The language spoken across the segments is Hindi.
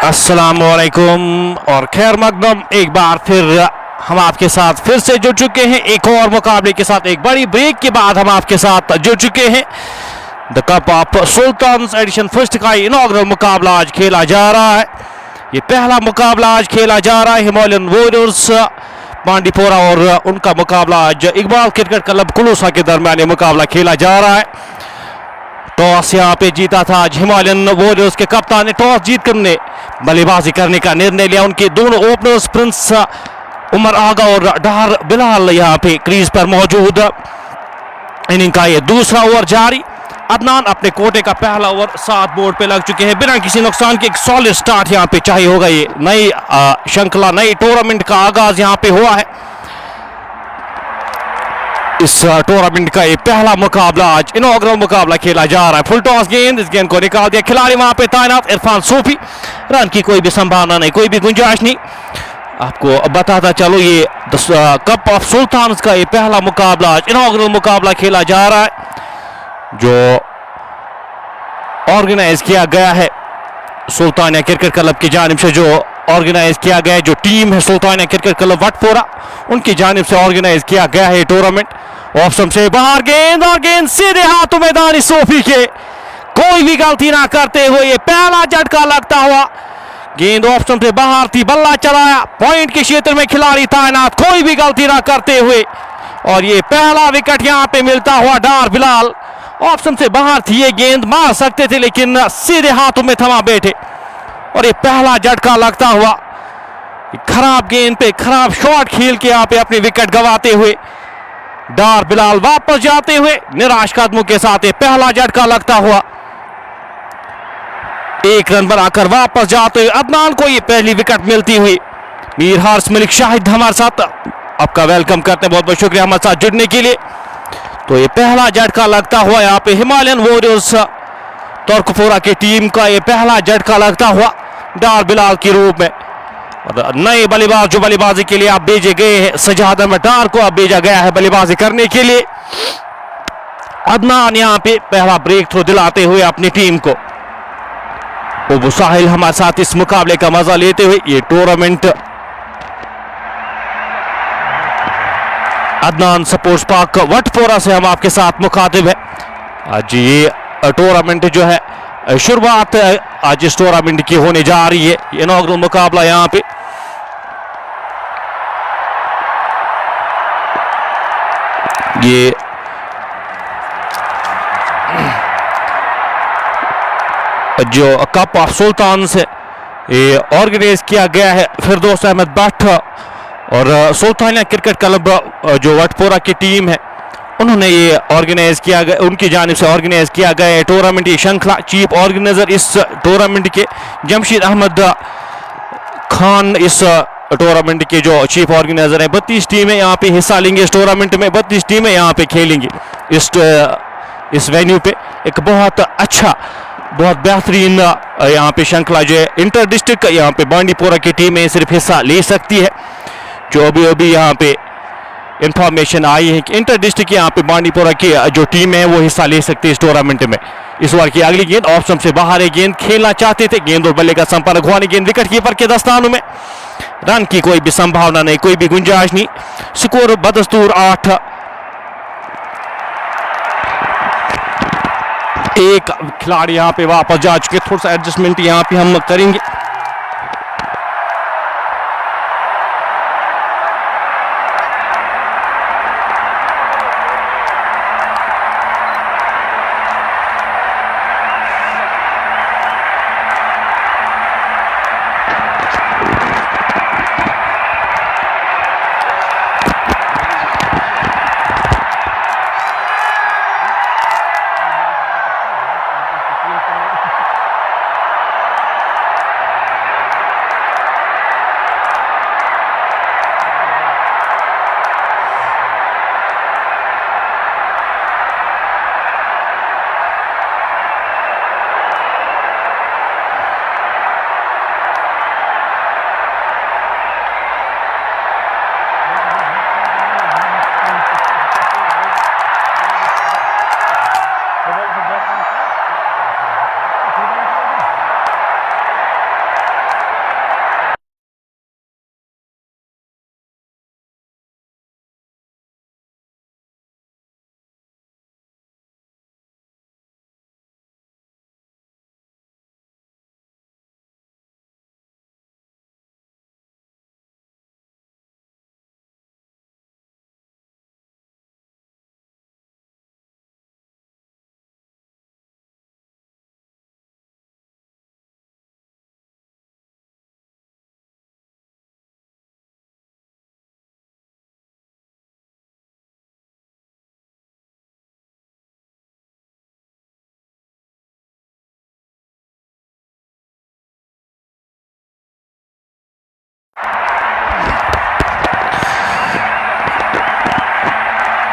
अस्सलामुअलैकुम और खैर मकदम। एक बार फिर हम आपके साथ फिर से जुड़ चुके हैं एक और मुकाबले के साथ। एक बड़ी ब्रेक के बाद हम आपके साथ जुड़ चुके हैं। The cup of sultans edition first का इनॉग्रल मुकाबला आज खेला जा रहा है। ये पहला मुकाबला आज खेला जा रहा है। हिमालयन वॉरियर्स बांडीपोरा और उनका मुकाबला आज इकबाल क्रिकेट क्लब कुलूसा के दरमियान ये मुकाबला खेला जा रहा है। टॉस यहाँ पे जीता था आज हिमालयन वॉरियर्स के कप्तान ने। टॉस जीत कर ने बल्लेबाजी करने का निर्णय लिया। उनके दोनों ओपनर्स प्रिंस उमर आगा और डार बिलाल यहाँ पे क्रीज पर मौजूद। इनिंग का ये दूसरा ओवर जारी। अदनान अपने कोटे का पहला ओवर 7 बोर्ड पे लग चुके हैं बिना किसी नुकसान के। एक सॉलिड स्टार्ट यहाँ पे चाहिए होगा। ये नई श्रृंखला नई टूर्नामेंट का आगाज यहाँ पे हुआ है। इस टूर्नामेंट का ये पहला मुकाबला आज इनॉग्रल मुकाबला खेला जा रहा है। फुल टॉस गेंद, इस गेंद को निकाल दिया। खिलाड़ी वहां पे तैनात इरफान सूफी। रन की कोई भी संभावना नहीं, कोई भी गुंजाइश नहीं। आपको बताता चलो ये कप ऑफ सुल्तान्स का ये पहला मुकाबला आज इनॉग्रल मुकाबला खेला जा रहा है जो ऑर्गेनाइज किया गया है सुल्तानिया क्रिकेट क्लब की जानिब से। जो ऑर्गेनाइज किया गया है, जो टीम है सुल्तानिया क्रिकेट क्लब वटपोरा, उनकी जानिब से ऑर्गेनाइज किया गया है टूर्नामेंट। ऑप्शन से बाहर गेंद और गेंद सीधे हाथों में दानिश सोफी के। कोई भी गलती ना करते हुए ये पहला झटका लगता हुआ। गेंद ऑप्शन से बाहर थी, बल्ला चलाया, पॉइंट के क्षेत्र में खिलाड़ी तैनात, कोई भी गलती ना करते हुए और ये पहला विकेट यहां पे मिलता हुआ डार बिलाल। ऑप्शन से बाहर थी ये गेंद, मार सकते थे लेकिन सीधे हाथों में थमा बैठे और ये पहला झटका लगता हुआ। खराब गेंद पे खराब शॉट खेल के यहाँ पे अपने विकेट गंवाते हुए डार बिलाल वापस जाते हुए निराश कदमों के साथ ये पहला झटका लगता हुआ। 1 रन बनाकर वापस जाते हुए अदनान को ये पहली विकेट मिलती हुई। मीर हारिस मलिक शाहिद हमारे साथ आपका वेलकम करते हैं, बहुत बहुत शुक्रिया हमारे साथ जुड़ने के लिए। तो ये पहला झटका लगता हुआ यहाँ पे हिमालयन वॉरियर्स तुर्कपुरा की टीम का ये पहला झटका लगता हुआ डार बिलाल के रूप में। और नए बल्लेबाज जो बल्लेबाजी के लिए आप भेजे गए हैं, सजाद अहमद डार को अब भेजा गया है बल्लेबाजी करने के लिए। अदनान यहाँ पे पहला ब्रेक थ्रू दिलाते हुए अपनी टीम को। अबू साहिल हमारे साथ इस मुकाबले का मजा लेते हुए। ये टूर्नामेंट अदनान स्पोर्ट्स पार्क वटपोरा से हम आपके साथ मुखातिब है। आज ये टूर्नामेंट जो है शुरुआत आज इस टूर्नामेंट की होने जा रही है। इनॉग्रल मुकाबला यहां पे ये जो कप ऑफ सुल्तान से ये ऑर्गेनाइज किया गया है फिरदौस अहमद भट्ट और सुल्तानिया क्रिकेट क्लब जो वटपोरा की टीम है, उन्होंने ये ऑर्गेनाइज किया गया, उनकी जानिब से ऑर्गेनाइज किया गया है टूर्नामेंट ये श्रृंखला। चीफ ऑर्गेनाइजर इस टूर्नामेंट के जमशीद अहमद खान इस टूर्नामेंट के जो चीफ ऑर्गेनाइजर है। 32 टीमें यहाँ पे हिस्सा लेंगी इस टूर्नामेंट में, 32 टीमें यहाँ पे खेलेंगी इस वेन्यू पे। एक बहुत अच्छा बहुत बेहतरीन यहाँ पे श्रृंखला जो है इंटर डिस्ट्रिक्ट यहाँ पे बांडीपोरा की टीमें सिर्फ हिस्सा ले सकती है। जो अभी यहाँ पे इंफॉर्मेशन आई है कि इंटर डिस्ट्रिक्ट यहाँ पे बांडीपोरा की जो टीम है वो हिस्सा ले सकती है इस टूर्नामेंट में। इस बार की अगली गेंद ऑप्शन से बाहर एक गेंद खेलना चाहते थे, गेंद और बल्ले का संपर्क हुआ नहीं। गेंद विकेट कीपर के दस्तानों में। रन की कोई भी संभावना नहीं, कोई भी गुंजाइश नहीं। स्कोर बदस्तूर 8। एक खिलाड़ी यहाँ पे वापस जा चुके, थोड़ा सा एडजस्टमेंट यहाँ पे हम करेंगे।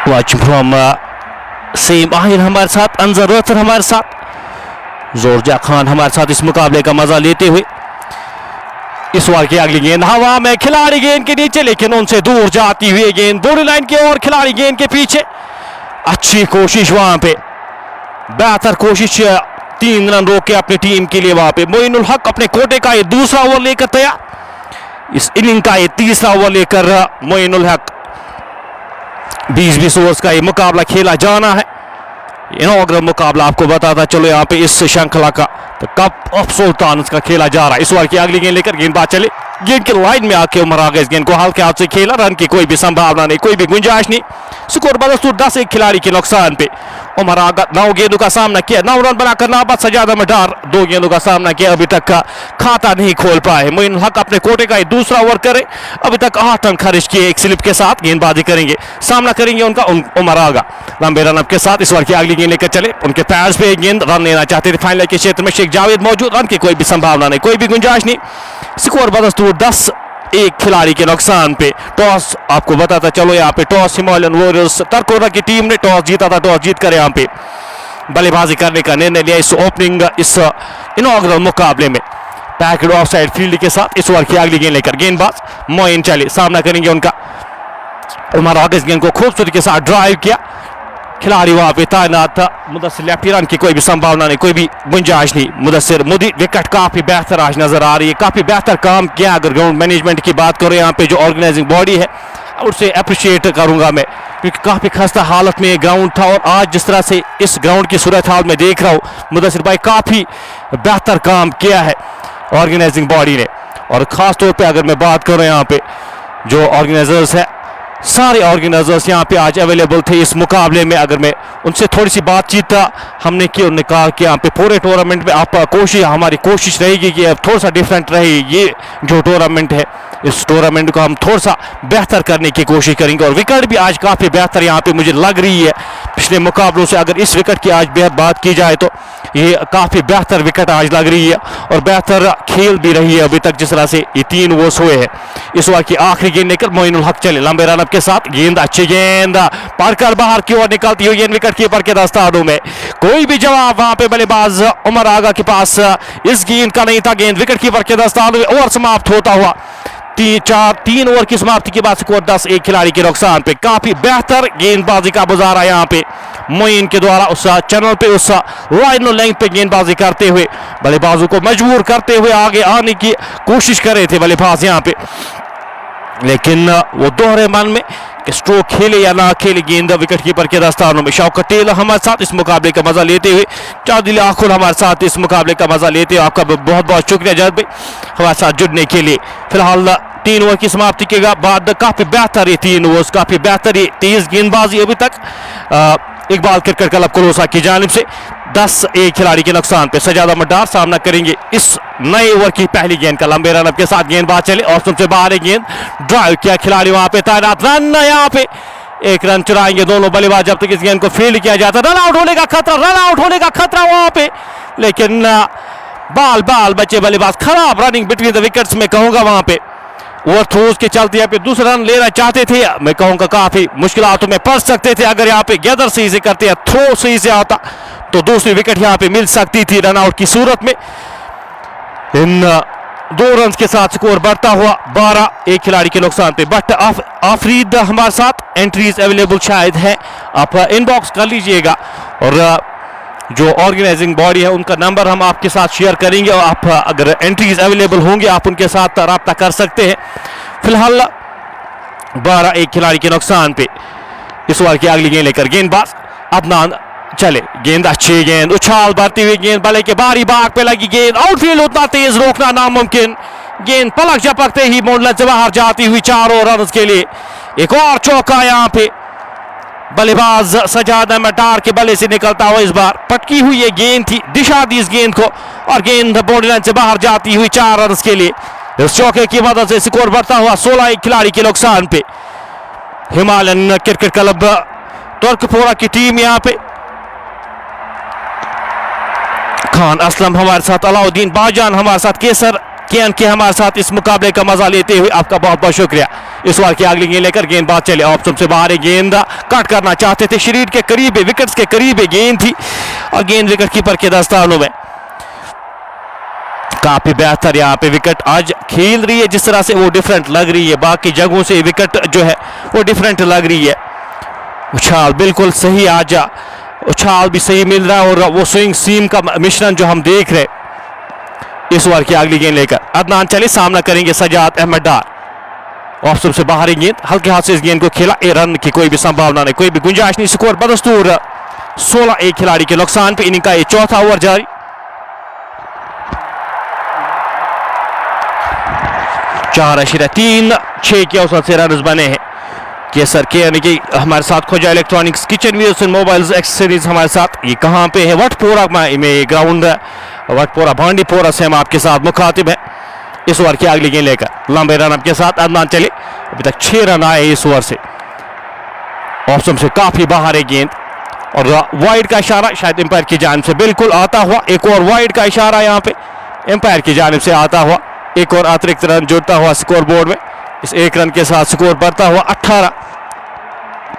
watching from Saim Ahir हमारे साथ, अंजर रोथर हमारे साथ, जोरजा खान हमारे साथ इस मुकाबले का मजा लेते हुए। इस बार की अगली गेंद हवा में, खिलाड़ी गेंद के नीचे लेकिन उनसे दूर जाती हुई गेंद बॉर्डर लाइन की ओर, खिलाड़ी गेंद के पीछे। अच्छी कोशिश वहां पे, बेहतर कोशिश, 3 रन रोके अपनी टीम के लिए वहां पे। मोइनुल हक अपने कोटे का ये दूसरा ओवर लेकर तैयार, इस इनिंग का ये तीसरा ओवर लेकर मोइनुल हक। 20-20 ओवर्स का ये मुकाबला खेला जाना है। इनॉग्रल मुकाबला आपको बताता चलो यहाँ पे इस श्रृंखला का, तो कप ऑफ सुल्तान का खेला जा रहा है। इस बार की अगली गेंद लेकर गेंदबाज चले, गेंद की लाइन में आके उमर आ गए, इस गेंद को हल्के हाथ से खेला, रन की कोई भी संभावना नहीं, कोई भी गुंजाइश नहीं। स्कोर बदस्तूर 10 एक खिलाड़ी के नुकसान पे। उमर आगा 9 गेंदों का सामना किया, 9 रन बनाकर नाबाद सजादा मडार 2 गेंदों का सामना किया, अभी तक का खाता नहीं खोल पाए। मोइनुल हक अपने कोटे का दूसरा ओवर करे, अभी तक 8 रन खर्च किए, एक स्लिप के साथ गेंदबाजी करेंगे, सामना करेंगे उनका उमर आगा लंबे रन के साथ। इस बार की अगली गेंद लेकर चले, उनके पैर पे गेंद, रन लेना चाहते थे फाइनल के क्षेत्र में, शेख जावेद मौजूद, रन की कोई भी संभावना नहीं, कोई भी गुंजाइश नहीं। स्कोर बदस्तूर 10 एक खिलाड़ी के नुकसान पे। टॉस आपको बताता चलो यहाँ पे, टॉस हिमालयन वॉरियर्स तरकोरा की टीम ने टॉस जीता था, टॉस जीत कर यहाँ पे बल्लेबाजी करने का निर्णय लिया इस ओपनिंग, इस इनॉग्रल मुकाबले में, पैकेड ऑफ साइड फील्ड के साथ। इस ओवर की अगली गेंद लेकर गेंदबाज मोइन चले, सामना करेंगे उनका उमर आगा, इस गेंद को खूबसूरती के साथ ड्राइव किया, खिलाड़ी वहां पे तैनात था मुदस्सिर लेफ्टी, रन की कोई भी संभावना नहीं, कोई भी गुंजाइश नहीं। मुदस्सिर मुदी विकेट काफी बेहतर आज नजर आ रही है, काफी बेहतर काम किया। अगर ग्राउंड मैनेजमेंट की बात करो यहाँ पे जो ऑर्गेनाइजिंग बॉडी है, उससे अप्रिशिएट करूंगा मैं, क्योंकि काफी खस्ता हालत में ग्राउंड था, और आज जिस तरह से इस ग्राउंड की सूरत हाल में देख रहा हूँ, मुदस्सिर भाई काफी बेहतर काम किया है ऑर्गेनाइजिंग बॉडी ने। और खास तौर पर अगर मैं बात करूँ यहाँ पे जो ऑर्गेनाइजर्स है, सारे ऑर्गेनाइजर्स यहाँ पे आज अवेलेबल थे इस मुकाबले में। अगर मैं उनसे थोड़ी सी बातचीत हमने की, उन्होंने कहा कि यहाँ पे पूरे टूर्नामेंट में आप हमारी कोशिश रहेगी कि अब थोड़ा सा डिफरेंट रहे ये जो टूर्नामेंट है, इस टूर्नामेंट को हम थोड़ा सा बेहतर करने की कोशिश करेंगे। और विकेट भी आज काफ़ी बेहतर यहाँ पे मुझे लग रही है पिछले मुकाबलों से। अगर इस विकेट की आज बात की जाए तो ये काफ़ी बेहतर विकेट आज लग रही है, और बेहतर खेल भी रही है अभी तक जिस तरह से ये 3 ओवर्स हुए हैं। इस ओवर की आखिरी गेंद लेकर मोइनुल हक चले, लंबे रन के साथ, गेंद अच्छी गेंद पढ़कर बाहर की ओर निकलती हुई गेंद विकेट कीपर के दस्तानों में, कोई भी जवाब वहां पे बल्लेबाज उमर आगा के पास इस गेंद का नहीं था। गेंद विकेट कीपर के दस्तानों में, ओवर समाप्त होता हुआ 3 ओवर की समाप्ति के बाद स्कोर 10 एक खिलाड़ी के नुकसान पे। काफी बेहतर गेंदबाजी का गुजारा यहाँ पे मोइन के द्वारा उस चैनल पे, उस लाइन और लेंथ पे गेंदबाजी करते हुए बल्लेबाजों को मजबूर करते हुए आगे आने की कोशिश कर रहे थे बल्लेबाज यहाँ पे, लेकिन वो दोहरे मन में कि स्ट्रोक खेले या ना खेले, गेंद विकेट कीपर के दस्तानों में। शौकत टेलर हमारे साथ इस मुकाबले का मजा लेते हुए, चादिल आखुल हमारे साथ इस मुकाबले का मजा लेते हुए, आपका बहुत बहुत शुक्रिया जज भाई हमारे साथ जुड़ने के लिए। फिलहाल 3 ओवर की समाप्ति के बाद काफी बेहतर ये 3 ओवर्स, काफी बेहतर ये तेज गेंदबाजी अभी तक इकबाल क्रिकेट क्लब कुलोसा की जानिब से। 10 एक खिलाड़ी के नुकसान पे सजादा मडार सामना करेंगे इस नए ओवर की पहली गेंद का, लंबे रन के साथ गेंदबाज चले और सबसे बाहर गेंद ड्राइव किया, खिलाड़ी वहां पे तैनात, रन यहाँ पे 1 रन चुराएंगे दोनों बल्लेबाज जब तक इस गेंद को फील्ड किया जाता। रन आउट होने का खतरा, रन आउट होने का खतरा वहां पे, लेकिन बाल बच्चे बल्लेबाज खराब रनिंग बिटवीन द विकेट्स में कहूंगा वहां पे। ओवर थ्रोज के चलते यहाँ पे दूसरा रन लेना चाहते थे, मैं कहूँगा काफी मुश्किलातों में पड़ सकते थे। अगर यहाँ पे गैदर सही से करते या थ्रो सही से आता तो दूसरी विकेट यहाँ पे मिल सकती थी रन आउट की सूरत में। इन 2 रन के साथ स्कोर बढ़ता हुआ 12 एक खिलाड़ी के नुकसान पे। बट आफरीद हमारे साथ एंट्रीज अवेलेबल शायद है, आप इनबॉक्स कर लीजिएगा, और जो ऑर्गेनाइजिंग बॉडी है उनका नंबर हम आपके साथ शेयर करेंगे, और आप अगर एंट्रीज अवेलेबल होंगे आप उनके साथ रब्ता कर सकते हैं। फिलहाल 12 एक खिलाड़ी के नुकसान पे। इस ओवर की अगली गेंद लेकर गेंदबाज अदनान चले, गेंद अच्छी गेंद, उछाल भरती हुई गेंद, बल्ले के बारी बाग पे लगी गेंद, आउटफील्ड उतना तेज रोकना नामुमकिन, गेंद पलक झपकते ही मोड़ने से बाहर जाती हुई 4 रन के लिए। एक और चौका यहाँ पे बल्लेबाज सजाद अहमद डार के बल्ले से निकलता हुआ, इस बार पटकी हुई ये गेंद थी, दिशा दी इस गेंद को, और गेंद बॉडी लाइन से बाहर जाती हुई 4 रन के लिए। इस चौके की मदद से स्कोर बढ़ता हुआ 16 एक खिलाड़ी के नुकसान पे। हिमालयन क्रिकेट क्लब तुर्कपोरा की टीम यहाँ पे, खान असलम हमारे साथ, अलाउद्दीन बाजान हमारे साथ, केसर कियान के हमारे साथ इस मुकाबले का मजा लेते हुए आपका बहुत बहुत शुक्रिया। इस बार की अगली गेंद लेकर गेंदबाज चले ऑप्शन से बाहर, गेंद कट करना चाहते थे, शरीर के करीब है, विकेट्स के करीब है गेंद थी और गेंद विकेट कीपर के दस्तानों में। काफी बेहतर यहाँ पे विकेट आज खेल रही है, जिस तरह से वो डिफरेंट लग रही है, बाकी जगहों से विकेट जो है वो डिफरेंट लग रही है। उछाल बिल्कुल सही, आज उछाल भी सही मिल रहा है और वो स्विंग सीम का मिश्रण जो हम देख रहे। इस ओवर की अगली गेंद लेकर अदनान चले, सामना करेंगे सजाद अहमद डार। ऑफ से बाहर गेंद, हल्के हाथ से इस गेंद को खेला, ए रन की कोई भी संभावना नहीं, कोई भी गुंजाइश नहीं। स्कोर बदस्तूर 16 एक खिलाड़ी के नुकसान पे। इनिंग का ये चौथा ओवर जारी। 4.36 के औसत से रन बने हैं। केसर के यानी कि हमारे साथ खोजा electronics kitchen wheels and mobiles accessories हमारे साथ। ये कहाँ पे है? वटपोरा में ग्राउंड है, वटपोरा बांडीपोरा से हम आपके साथ मुखातिब है। इस ओवर की अगली गेंद लेकर लंबे रन आपके साथ अदनान चले। अभी तक 6 रन आए इस ओवर से। ऑप्शन से काफी बाहर है गेंद और वाइड का इशारा शायद एम्पायर की जानिब से बिल्कुल आता हुआ। एक और वाइड का इशारा यहाँ पे एम्पायर की जानिब से आता हुआ। एक और अतिरिक्त रन जुड़ता हुआ स्कोर बोर्ड में। इस एक रन के साथ स्कोर बढ़ता हुआ 18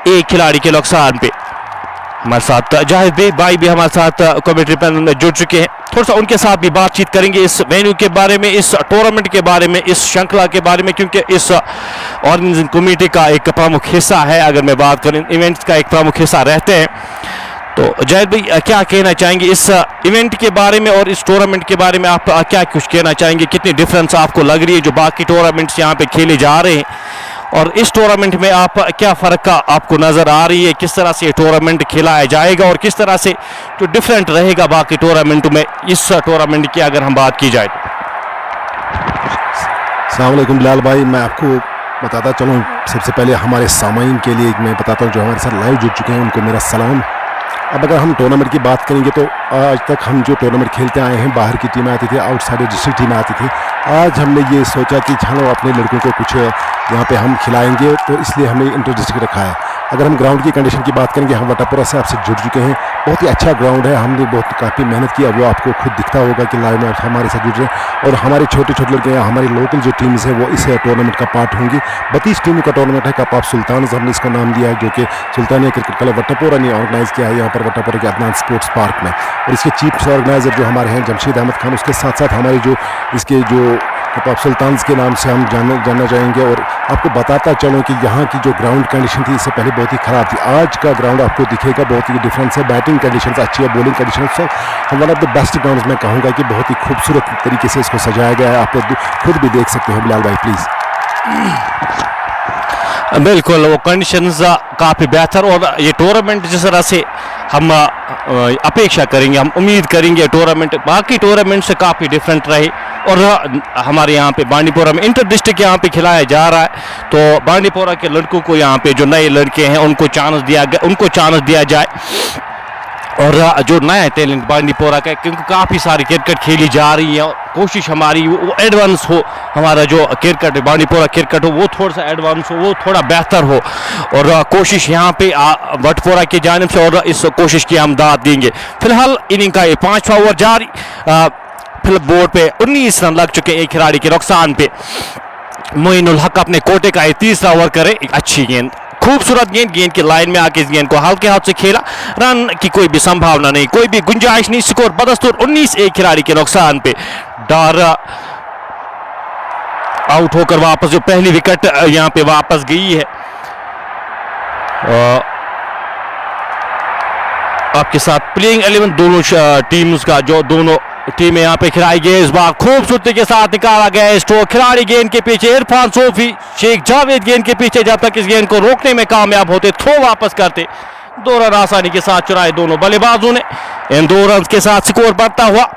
एक खिलाड़ी के नुकसान पे। हमारे साथ जाहिद भाई भी हमारे साथ कमेंट्री पैनल में जुड़ चुके हैं। थोड़ा सा उनके साथ भी बातचीत करेंगे इस वेन्यू के बारे में, इस टूर्नामेंट के बारे में, इस श्रृंखला के बारे में, क्योंकि इस ऑर्गेनाइजिंग कमेटी का एक प्रमुख हिस्सा है। अगर मैं बात करूं इवेंट्स का एक प्रमुख हिस्सा रहते हैं। तो जाहिद भाई क्या कहना चाहेंगे इस इवेंट के बारे में और इस टूर्नामेंट के बारे में? आप क्या कुछ कहना चाहेंगे? कितनी डिफरेंस आपको लग रही है जो बाकी टूर्नामेंट्स यहाँ पे खेले जा रहे हैं और इस टूर्नामेंट में आप क्या फ़र्क आपको नज़र आ रही है? किस तरह से ये टूर्नामेंट खिलाया जाएगा और किस तरह से जो डिफरेंट रहेगा बाकी टूर्नामेंट में इस टूर्नामेंट की अगर हम बात की जाए? अस्सलाम वालेकुम बिलाल भाई, मैं आपको बताता चलूँ सबसे पहले हमारे सामाईन के लिए मैं बताता हूँ जो हमारे साथ लाइव जुड़ चुके हैं उनको मेरा सलाम। अब अगर हम टूर्नामेंट की बात करेंगे तो आज तक हम जो टूर्नामेंट खेलते आए हैं, बाहर की टीमें आती थी, आउटसाइडर डिस्ट्रिक्ट टीमें आती थी। आज हमने ये सोचा कि चलो अपने लड़कों को कुछ यहाँ पे हम खिलाएंगे, तो इसलिए हमने इंटर डिस्ट्रिक्ट रखा है। अगर हम ग्राउंड की कंडीशन की बात करेंगे, हम वटापुरा से आपसे जुड़ चुके हैं। बहुत ही अच्छा ग्राउंड है, हमने बहुत काफ़ी मेहनत किया, वो आपको खुद दिखता होगा कि लाइव में आप हमारे साथ जुड़ रहे हैं। और हमारे छोटे छोटे लड़के हैं, हमारी लोकल जो टीम्स है वो इस टूर्नामेंट का पार्ट होंगी। 32 टीमों का टूर्नामेंट है, कप ऑफ सुल्तान हमने इसका नाम दिया है, जो कि सुल्तानिया क्रिकेट क्लब वटापुरा ने ऑर्गेनाइज़ किया है यहाँ पर वटापुरा के अदनान स्पोर्ट्स पार्क में। और इसके चीफ ऑर्गेनाइजर जो हमारे हैं जमशेद अहमद खान, उसके साथ साथ हमारे जो इसके जो कप ऑफ सुल्तान के नाम से हम जानना चाहेंगे। और आपको बताता चलूँ कि यहाँ की जो ग्राउंड कंडीशन थी इससे पहले बहुत ही ख़राब थी। आज का ग्राउंड आपको दिखेगा बहुत ही डिफरेंस है। बैटिंग कंडीशन अच्छी है, bowling condition one of the best ground मैं कहूँगा कि बहुत ही खूबसूरत तरीके से इसको सजाया गया है। आप खुद भी देख सकते हो बिलाल भाई प्लीज़। बिल्कुल, वो कंडीशंस काफ़ी बेहतर और ये टूर्नामेंट जिस तरह से हम अपेक्षा करेंगे, हम उम्मीद करेंगे टूर्नामेंट बाकी टूर्नामेंट से काफ़ी डिफरेंट रहे। और हमारे यहाँ पे बांडीपोरा में इंटर डिस्ट्रिक्ट यहाँ पे खिलाया जा रहा है, तो बांडीपोरा के लड़कों को यहाँ पे जो नए लड़के हैं उनको चांस दिया जाए। और जो नया टैलेंट बांडीपोरा का, क्योंकि काफ़ी सारी क्रिकेट खेली जा रही है, कोशिश हमारी वो एडवांस हो, हमारा जो क्रिकेट बांडीपोरा क्रिकेट हो वो थोड़ा सा एडवांस हो, वो थोड़ा बेहतर हो। और कोशिश यहाँ पे वटपोरा की जानिब से और इस कोशिश की हम दाद देंगे। फिलहाल इनिंग का ये 5वां ओवर जारी। फिलहाल बोर्ड पे 19 रन लग चुके हैं एक खिलाड़ी के नुकसान पे। मोइनुल हक अपने कोटे का ये 3रा ओवर करे। एक अच्छी गेंद, खूबसूरत गेंद की लाइन में आके इस गेंद को हल्के हाथ से खेला। रन की कोई भी संभावना नहीं, कोई भी गुंजाइश नहीं। स्कोर बदस्तूर 19 एक खिलाड़ी के नुकसान पे। डार आउट होकर वापस जो पहली विकेट यहां पे वापस गई है। आपके साथ प्लेइंग 11 दोनों टीम्स का जो दोनों टीमें यहाँ पे खिलाई गई। इस बार खूबसूरती के साथ निकाला गया स्ट्रोक। खिलाड़ी गेंद के पीछे, इरफान सोफी शेख जावेद गेंद के पीछे, जब तक इस गेंद को रोकने में कामयाब होते, थ्रो वापस करते। 2 रन आसानी के साथ चुराए दोनों बल्लेबाजों ने। इन 2 रन के साथ स्कोर बढ़ता हुआ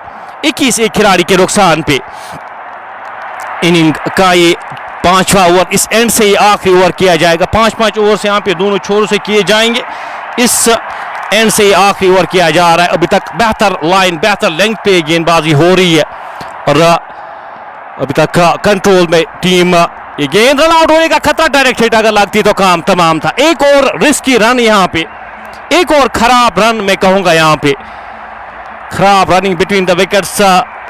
21 एक खिलाड़ी के नुकसान पे। इनिंग का ये 5वां ओवर, इस एंड से ही आखिरी ओवर किया जाएगा। 5-5 ओवर से यहाँ पे दोनों छोरों से किए जाएंगे। इस एंड से आखिरी ओवर किया जा रहा है। अभी तक बेहतर लाइन, बेहतर लेंथ पे गेंदबाजी हो रही है और अभी तक कंट्रोल में टीम। ये गेंद रन आउट होने का खतरा, डायरेक्ट हिट अगर लगती तो काम तमाम था। एक और रिस्की रन यहाँ पे, एक और खराब रन मैं कहूंगा यहाँ पे। खराब running between the wickets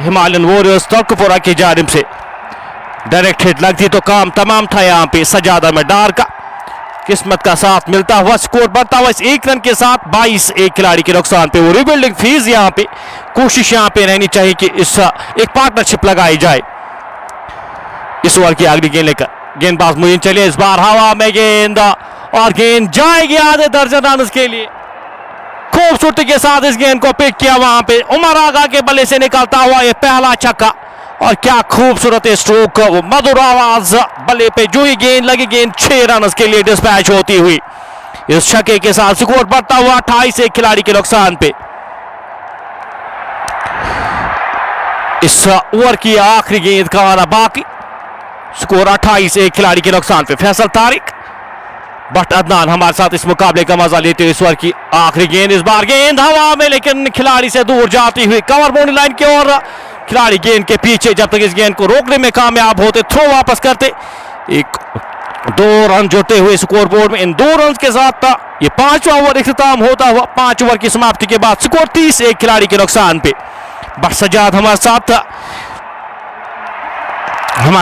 Himalayan Warriors तर्कपुरा की जानिब से। डायरेक्ट हिट लगती तो काम तमाम था यहाँ पे सजादा में डार का। किस्मत का साथ मिलता हुआ स्कोर बढ़ता हुआ इस 1 रन के साथ 22 एक खिलाड़ी के नुकसान पे। वो रिबिल्डिंग फेज यहाँ पे कोशिश यहाँ पे रहनी चाहिए कि इस एक पार्टनरशिप लगाई जाए। इस ओवर की अगली गेंद लेकर गेंदबाज मुइन चले, इस बार हवा में गेंद और गेंद जाएगी आधे दर्जन रन के लिए। खूबसूरती के साथ इस गेंद को पिक किया वहां पे उमर आगा के बल्ले से निकलता हुआ ये पहला छक्का। और क्या खूबसूरत स्ट्रोक, वो मधुर आवाज बल्ले पे जो ही गेंद लगी, गेंद 6 रन के लिए डिस्पैच होती हुई। इस छक्के के साथ स्कोर बढ़ता हुआ 28 एक खिलाड़ी के नुकसान पे। इस ओवर की आखिरी गेंद का आना बाकी। स्कोर 28 एक खिलाड़ी के नुकसान पे। फैसल तारिक बट अदनान हमारे साथ इस मुकाबले का मजा लेते हुए। इस ओवर की आखिरी गेंद, इस बार गेंद हवा में लेकिन खिलाड़ी से दूर जाती हुई कवर बाउंड्री लाइन की ओर। खिलाड़ी गेंद के पीछे, जब तक इस गेंद को रोकने में कामयाब होते, थ्रो वापस करते। 2 रन जुड़ते हुए स्कोर बोर्ड में। इन 2 रन के साथ ये 5वां ओवर इख्तिताम होता हुआ। 5 ओवर की समाप्ति के बाद स्कोर 30 एक खिलाड़ी के नुकसान पे। बट सजाद हमारे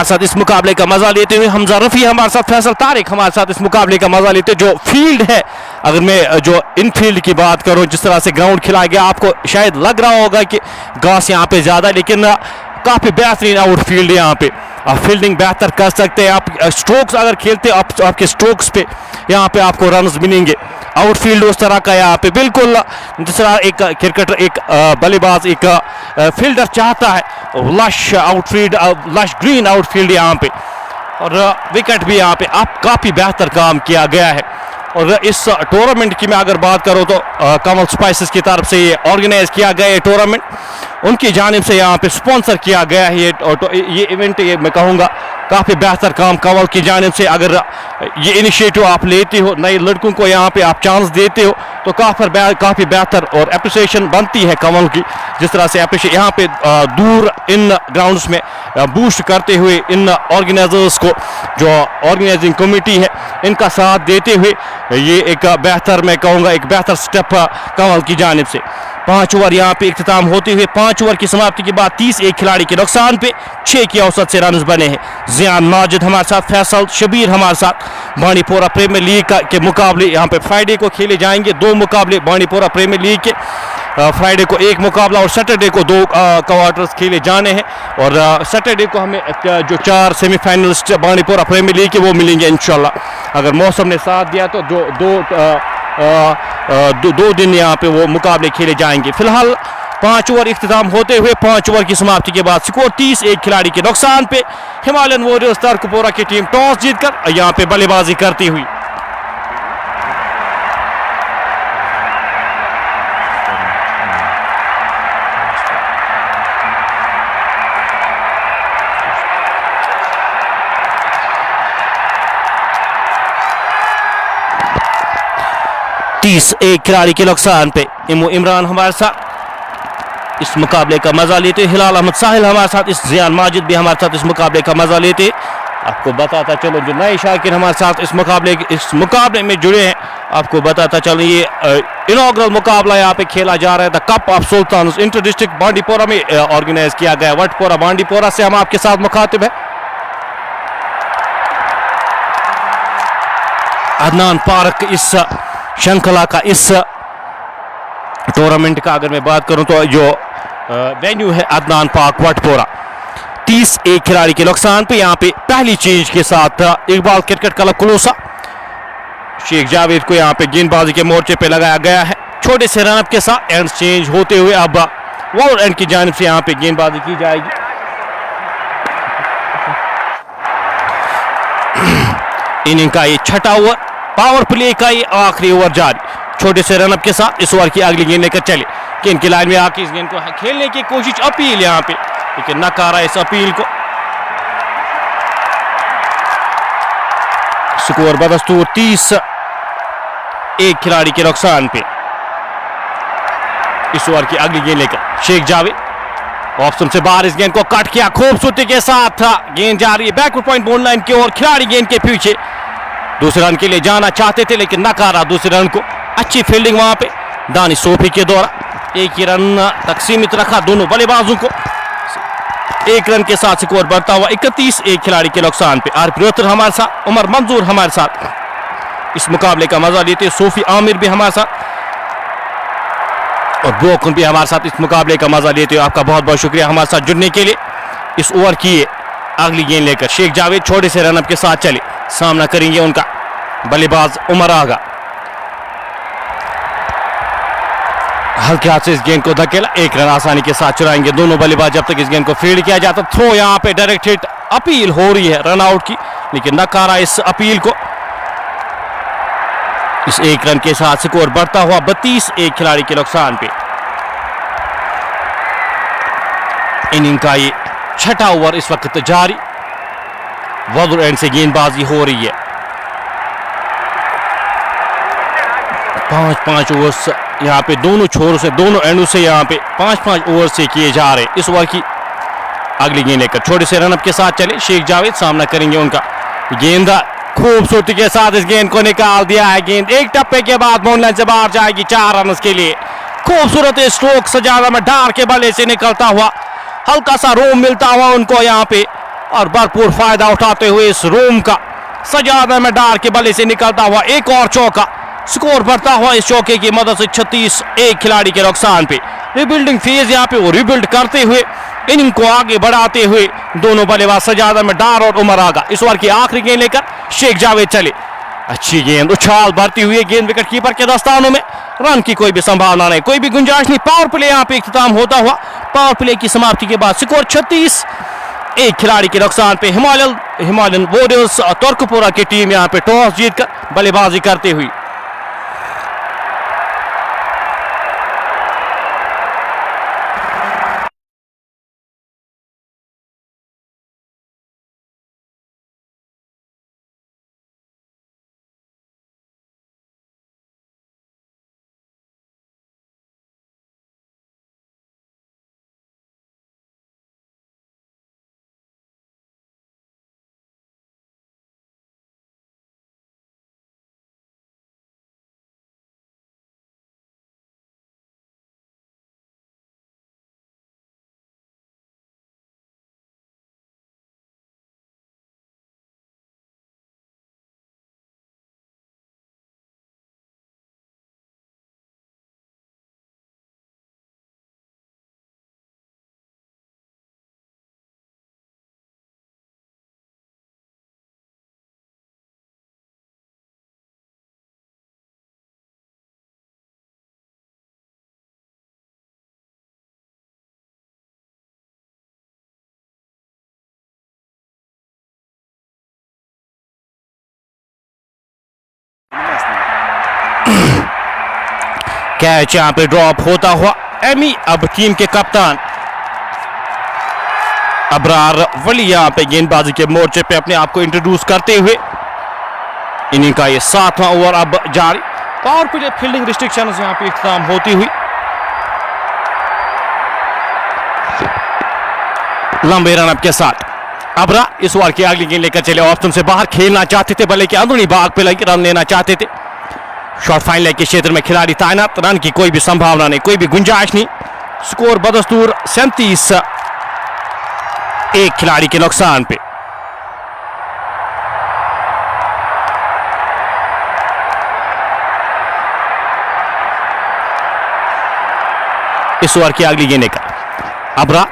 साथ इस मुकाबले का मजा लेते हुए। हमजा रफी हमारे साथ, फैसल तारिक हमारे साथ इस मुकाबले का मजा लेते। जो फील्ड है, अगर मैं जो इनफील्ड की बात करूं, जिस तरह से ग्राउंड खिलाया गया, आपको शायद लग रहा होगा कि घास यहाँ पे ज्यादा, लेकिन काफी बेहतरीन आउटफील्ड है यहाँ पे। आप फील्डिंग बेहतर कर सकते हैं। आप स्ट्रोक्स अगर खेलते हैं, आपके स्ट्रोक्स पे यहाँ पे आपको रन्स मिलेंगे। आउटफील्ड उस तरह का यहाँ पे बिल्कुल जिस तरह एक क्रिकेटर, एक बल्लेबाज, एक फील्डर चाहता है, lush outfield, lush green outfield यहाँ पे। और विकेट भी यहाँ पे आप काफी बेहतर काम किया गया है। और इस टूर्नामेंट की मैं अगर बात करूं तो कमल स्पाइसेस की तरफ से ये ऑर्गेनाइज किया गया है टूर्नामेंट, उनकी जानिब से यहाँ पे स्पॉन्सर किया गया है ये इवेंट। ये मैं कहूँगा काफ़ी बेहतर काम कमल की जानिब से। अगर ये इनिशिएटिव आप लेते हो, नए लड़कों को यहाँ पे आप चांस देते हो, तो काफ़ी बेहतर और अप्रिसिएशन बनती है कमल की। जिस तरह से अप्रिशिएट यहाँ पे दूर इन ग्राउंड्स में बूस्ट करते हुए इन ऑर्गेनाइजर्स को, जो ऑर्गेनाइजिंग कमेटी है, इनका साथ देते हुए ये एक बेहतर, मैं कहूँगा एक बेहतर स्टेप कमल की जानिब से। 5 ओवर यहाँ पे इख्तिताम होते हुए 5 ओवर की समाप्ति के बाद 30 एक खिलाड़ी के नुकसान पे 6 की औसत से रन बने हैं। जियान माजिद हमारे साथ, फैसल शबीर हमारे साथ। बांडीपोरा प्रीमियर लीग के मुकाबले यहाँ पे फ्राइडे को खेले जाएंगे। 2 मुकाबले बांडीपोरा प्रीमियर लीग के, फ्राइडे को 1 मुकाबला और सैटरडे को 2 क्वार्टर्स खेले जाने हैं। और सैटरडे को हमें जो 4 सेमीफाइनलिस्ट बांडीपोरा प्रीमियर लीग के वो मिलेंगे इंशाल्लाह। अगर मौसम ने साथ दिया तो जो 2 दिन यहाँ पे वो मुकाबले खेले जाएंगे। फिलहाल 5 ओवर इख्तिताम होते हुए 5 ओवर की समाप्ति के बाद स्कोर 30 एक खिलाड़ी के नुकसान पे। हिमालयन वॉरियर्स तर्कपुरा की टीम टॉस जीतकर यहाँ पे बल्लेबाजी करती हुई। एक खिलाड़ी के नुकसान पे इमो इमरान हमारे साथ इस मुकाबले का मजा लेते। हिलाल अहमद साहिल हमारे साथ, इस जियान माजिद भी हमारे साथ इस मुकाबले का मजा लेते। आपको बताता चलो जो नए शाकिर हमारे साथ इस मुकाबले में जुड़े हैं, आपको बताता चलो ये इनॉग्रल मुकाबला यहाँ पे खेला जा रहा है। The cup of sultan inter district Bandipora में ऑर्गेनाइज किया गया। वटपोरा बांडीपोरा से हम आपके साथ मुखातिब है। अदनान पार्क इस श्रृंखला का, इस टूर्नामेंट का अगर मैं बात करूं तो जो वेन्यू है अदनान पार्क वटपोरा। 30 एक खिलाड़ी के नुकसान पे यहाँ पे पहली चेंज के साथ इकबाल क्रिकेट क्लब कुलोसा, शेख जावेद को यहाँ पे गेंदबाजी के मोर्चे पे लगाया गया है। छोटे से रनअप के साथ एंड चेंज होते हुए अब वॉल एंड की जानिब से यहाँ पे गेंदबाजी की जाएगी। इनिंग का ये 6वां ओवर, पावर प्ले का ये आखिरी ओवर जारी। छोटे से रनअप के साथ इस ओवर की अगली गेंद लेकर चले। गेंद की लाइन में आके इस गेंद को खेलने की कोशिश, अपील यहाँ पे, लेकिन नकारा इस अपील को। स्कोर बदस्तूर 30 एक खिलाड़ी के नुकसान पे। इस ओवर की अगली गेंद लेकर शेख जावेद ऑप्शन से बाहर इस गेंद को कट किया खूबसूरती के साथ। गेंद जा रही है बैकवर्ड पॉइंट बाउंड्री लाइन की ओर। खिलाड़ी गेंद के पीछे दूसरे रन के लिए जाना चाहते थे, लेकिन नकारा दूसरे रन को। अच्छी फील्डिंग वहां पे दानिश सोफी के द्वारा। एक ही रन तक सीमित रखा दोनों बल्लेबाजों को। एक रन के साथ स्कोर बढ़ता हुआ 31, एक खिलाड़ी के नुकसान पे। आरपी रोहतर हमारे साथ, उमर मंजूर हमारे साथ इस मुकाबले का मजा लेते, सूफी आमिर भी हमारे साथ और ब्रोकन भी हमारे साथ इस मुकाबले का मजा लेते हो। आपका बहुत बहुत शुक्रिया हमारे साथ जुड़ने के लिए। इस ओवर की अगली गेंद लेकर शेख जावेद छोटे से रनअप के साथ चले, सामना करेंगे उनका बल्लेबाज उमर आगा। हल्के हाथ से इस गेंद को धकेला, एक रन आसानी के साथ चुराएंगे दोनों बल्लेबाज जब तक इस गेंद को फील्ड किया जाता। थ्रो यहाँ पे डायरेक्ट हिट, अपील हो रही है रन आउट की, लेकिन नकारा इस अपील को। इस एक रन के साथ स्कोर बढ़ता हुआ 32, एक खिलाड़ी के नुकसान पे। इनिंग का ये छठा ओवर इस वक्त जारी, वदुर एंड से गेंदबाजी हो रही है। 5-5 ओवर्स यहाँ पे दोनों छोरों से, दोनों एंडों से यहाँ पे 5-5 ओवर से किए जा रहे। इस ओवर की अगली गेंद लेकर छोटे से रनअप के साथ चले शेख जावेद, सामना करेंगे उनका गेंदा। खूबसूरती के साथ इस गेंद को निकाल दिया है। गेंद एक टप्पे के बाद बाउंड्री से बाहर जाएगी 4 रन के लिए। खूबसूरत स्ट्रोक सजादा में डार के बल्ले से निकलता हुआ, हल्का सा रोम मिलता हुआ उनको यहाँ पे और भरपूर फायदा उठाते हुए इस रोम का सजादा में डार के बल्ले से निकलता हुआ एक और चौका। स्कोर बढ़ता हुआ इस चौके की मदद से 36, एक खिलाड़ी के नुकसान पे। रिबिल्डिंग फेज यहाँ पे वो रिबिल्ड करते हुए इनिंग को आगे बढ़ाते हुए दोनों बल्लेबाज सजादा में डार और उमर आगा। इस ओवर की आखिरी गेंद लेकर शेख जावेद चले, अच्छी गेंद उछाल भरती हुई गेंद विकेट कीपर के दस्तानों में। रन की कोई भी संभावना नहीं, कोई भी गुंजाइश नहीं। पावर प्ले यहाँ पे इख्तिताम होता हुआ, पावर प्ले की समाप्ति के बाद स्कोर 36, एक खिलाड़ी के नुकसान पे। हिमालयन वॉरियर्स तुर्कपुरा की टीम यहाँ पे टॉस जीतकर बल्लेबाजी करते हुई। कैच यहाँ पे ड्रॉप होता हुआ। एमी अब टीम के कप्तान अबरार वली यहाँ पे गेंदबाजी के मोर्चे पे अपने आप को इंट्रोड्यूस करते हुए इनिंग का ये 7वां ओवर अब जारी। पावर प्ले फील्डिंग रिस्ट्रिक्शंस यहाँ पे इख्तिताम होती हुई लंबे रनअप के साथ अबरा इस ओवर की अगली गेंद लेकर चले। ऑप्शन से बाहर खेलना चाहते थे, बल्ले के अंदरूनी भाग पे लगे रन लेना चाहते थे। शॉर्ट फाइन लेग के क्षेत्र में खिलाड़ी तैनात, रन की कोई भी संभावना नहीं, कोई भी गुंजाइश नहीं। स्कोर बदस्तूर 37, एक खिलाड़ी के नुकसान पे। इस ओवर की अगली गेंद लेकर अबरा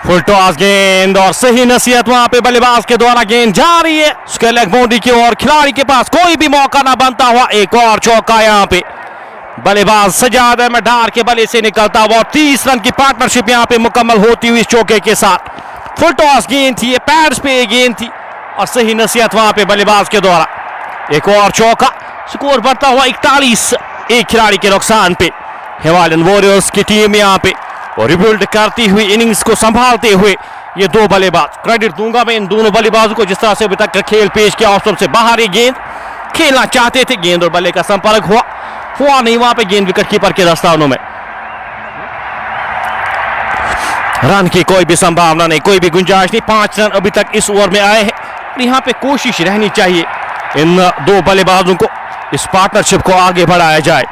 फुल टॉस गेंद और सही नसीहत वहां पे बल्लेबाज के द्वारा गेंद जा रही है उसके लेग बाउंड्री की ओर। खिलाड़ी के पास कोई भी मौका ना बनता हुआ एक और चौका यहाँ पे बल्लेबाज सजादा में डार के बल्ले से निकलता हुआ और 30 रन की पार्टनरशिप यहाँ पे मुकम्मल होती हुई इस चौके के साथ। फुल टॉस गेंद थी, ये पैड्स पे गेंद थी और सही नसीहत वहां पे बल्लेबाज के द्वारा एक और चौका। स्कोर बढ़ता हुआ 41, एक खिलाड़ी के नुकसान पे। हिमालयन वॉरियर्स की टीम यहाँ पे और रिबिल्ड करती हुई इनिंग्स को संभालते हुए ये दो बल्लेबाज, क्रेडिट दूंगा मैं इन दोनों बल्लेबाजों को जिस तरह से अभी तक का खेल पेश किया। ऑफ से बाहर ये गेंद खेलना चाहते थे, गेंद और बल्ले का संपर्क हुआ नहीं वहां पे गेंद विकेट कीपर के दस्तानों में। रन की कोई भी संभावना नहीं, कोई भी गुंजाइश नहीं। 5 रन अभी तक इस ओवर में आए हैं। यहाँ पे कोशिश रहनी चाहिए इन दो बल्लेबाजों को इस पार्टनरशिप को आगे बढ़ाया जाए।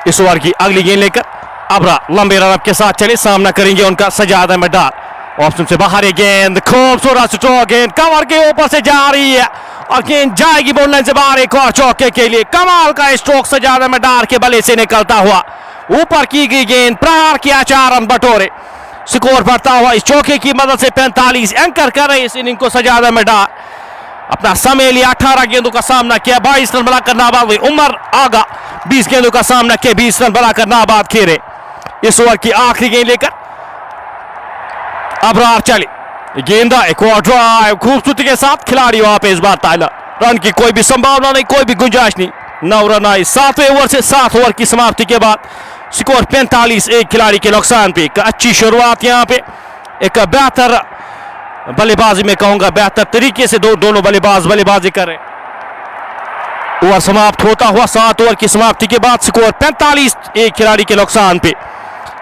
इस ओवर की अगली गेंद लेकर अबरा लंबे रनअप के साथ चले, सामना करेंगे उनका सजादा में डार। ऑप्शन से बाहर ये गेंद, खूबसूरत स्ट्रोक, गेंद कवर के ऊपर से जा रही है और गेंद जाएगी बाउंड्री लाइन से बाहर एक और चौके के लिए। कमाल का स्ट्रोक सजादा में डार के बल्ले से निकलता हुआ ऊपर की गई गेंद, प्रहार किया 4 रन बटोरे। स्कोर बढ़ता हुआ इस चौके की मदद से 45 एंकर कर रहे इस इनिंग को सजादा में डार। अपना समय लिया, 18 गेंदों का सामना किया, 22 रन बनाकर नाबाद हुए। उमर आगा 20 गेंदों का सामना किया, 20 रन बनाकर नाबाद खेले। इस ओवर की आखिरी गेंद लेकर अबरार चले, गेंदा एक और ड्राइव खूबसूरती के साथ, खिलाड़ी वहां पे इस बार ताला, रन की कोई भी संभावना नहीं, कोई भी गुंजाइश नहीं। 9 रन आए 7वें ओवर से। 7 ओवर की समाप्ति के बाद स्कोर 45, एक खिलाड़ी के नुकसान पे। एक अच्छी शुरुआत यहाँ पे, एक बेहतर बल्लेबाजी में कहूंगा, बेहतर तरीके से दोनों बल्लेबाजी कर रहे। ओवर समाप्त होता हुआ 7 ओवर की समाप्ति के बाद स्कोर 45, एक खिलाड़ी के नुकसान पे।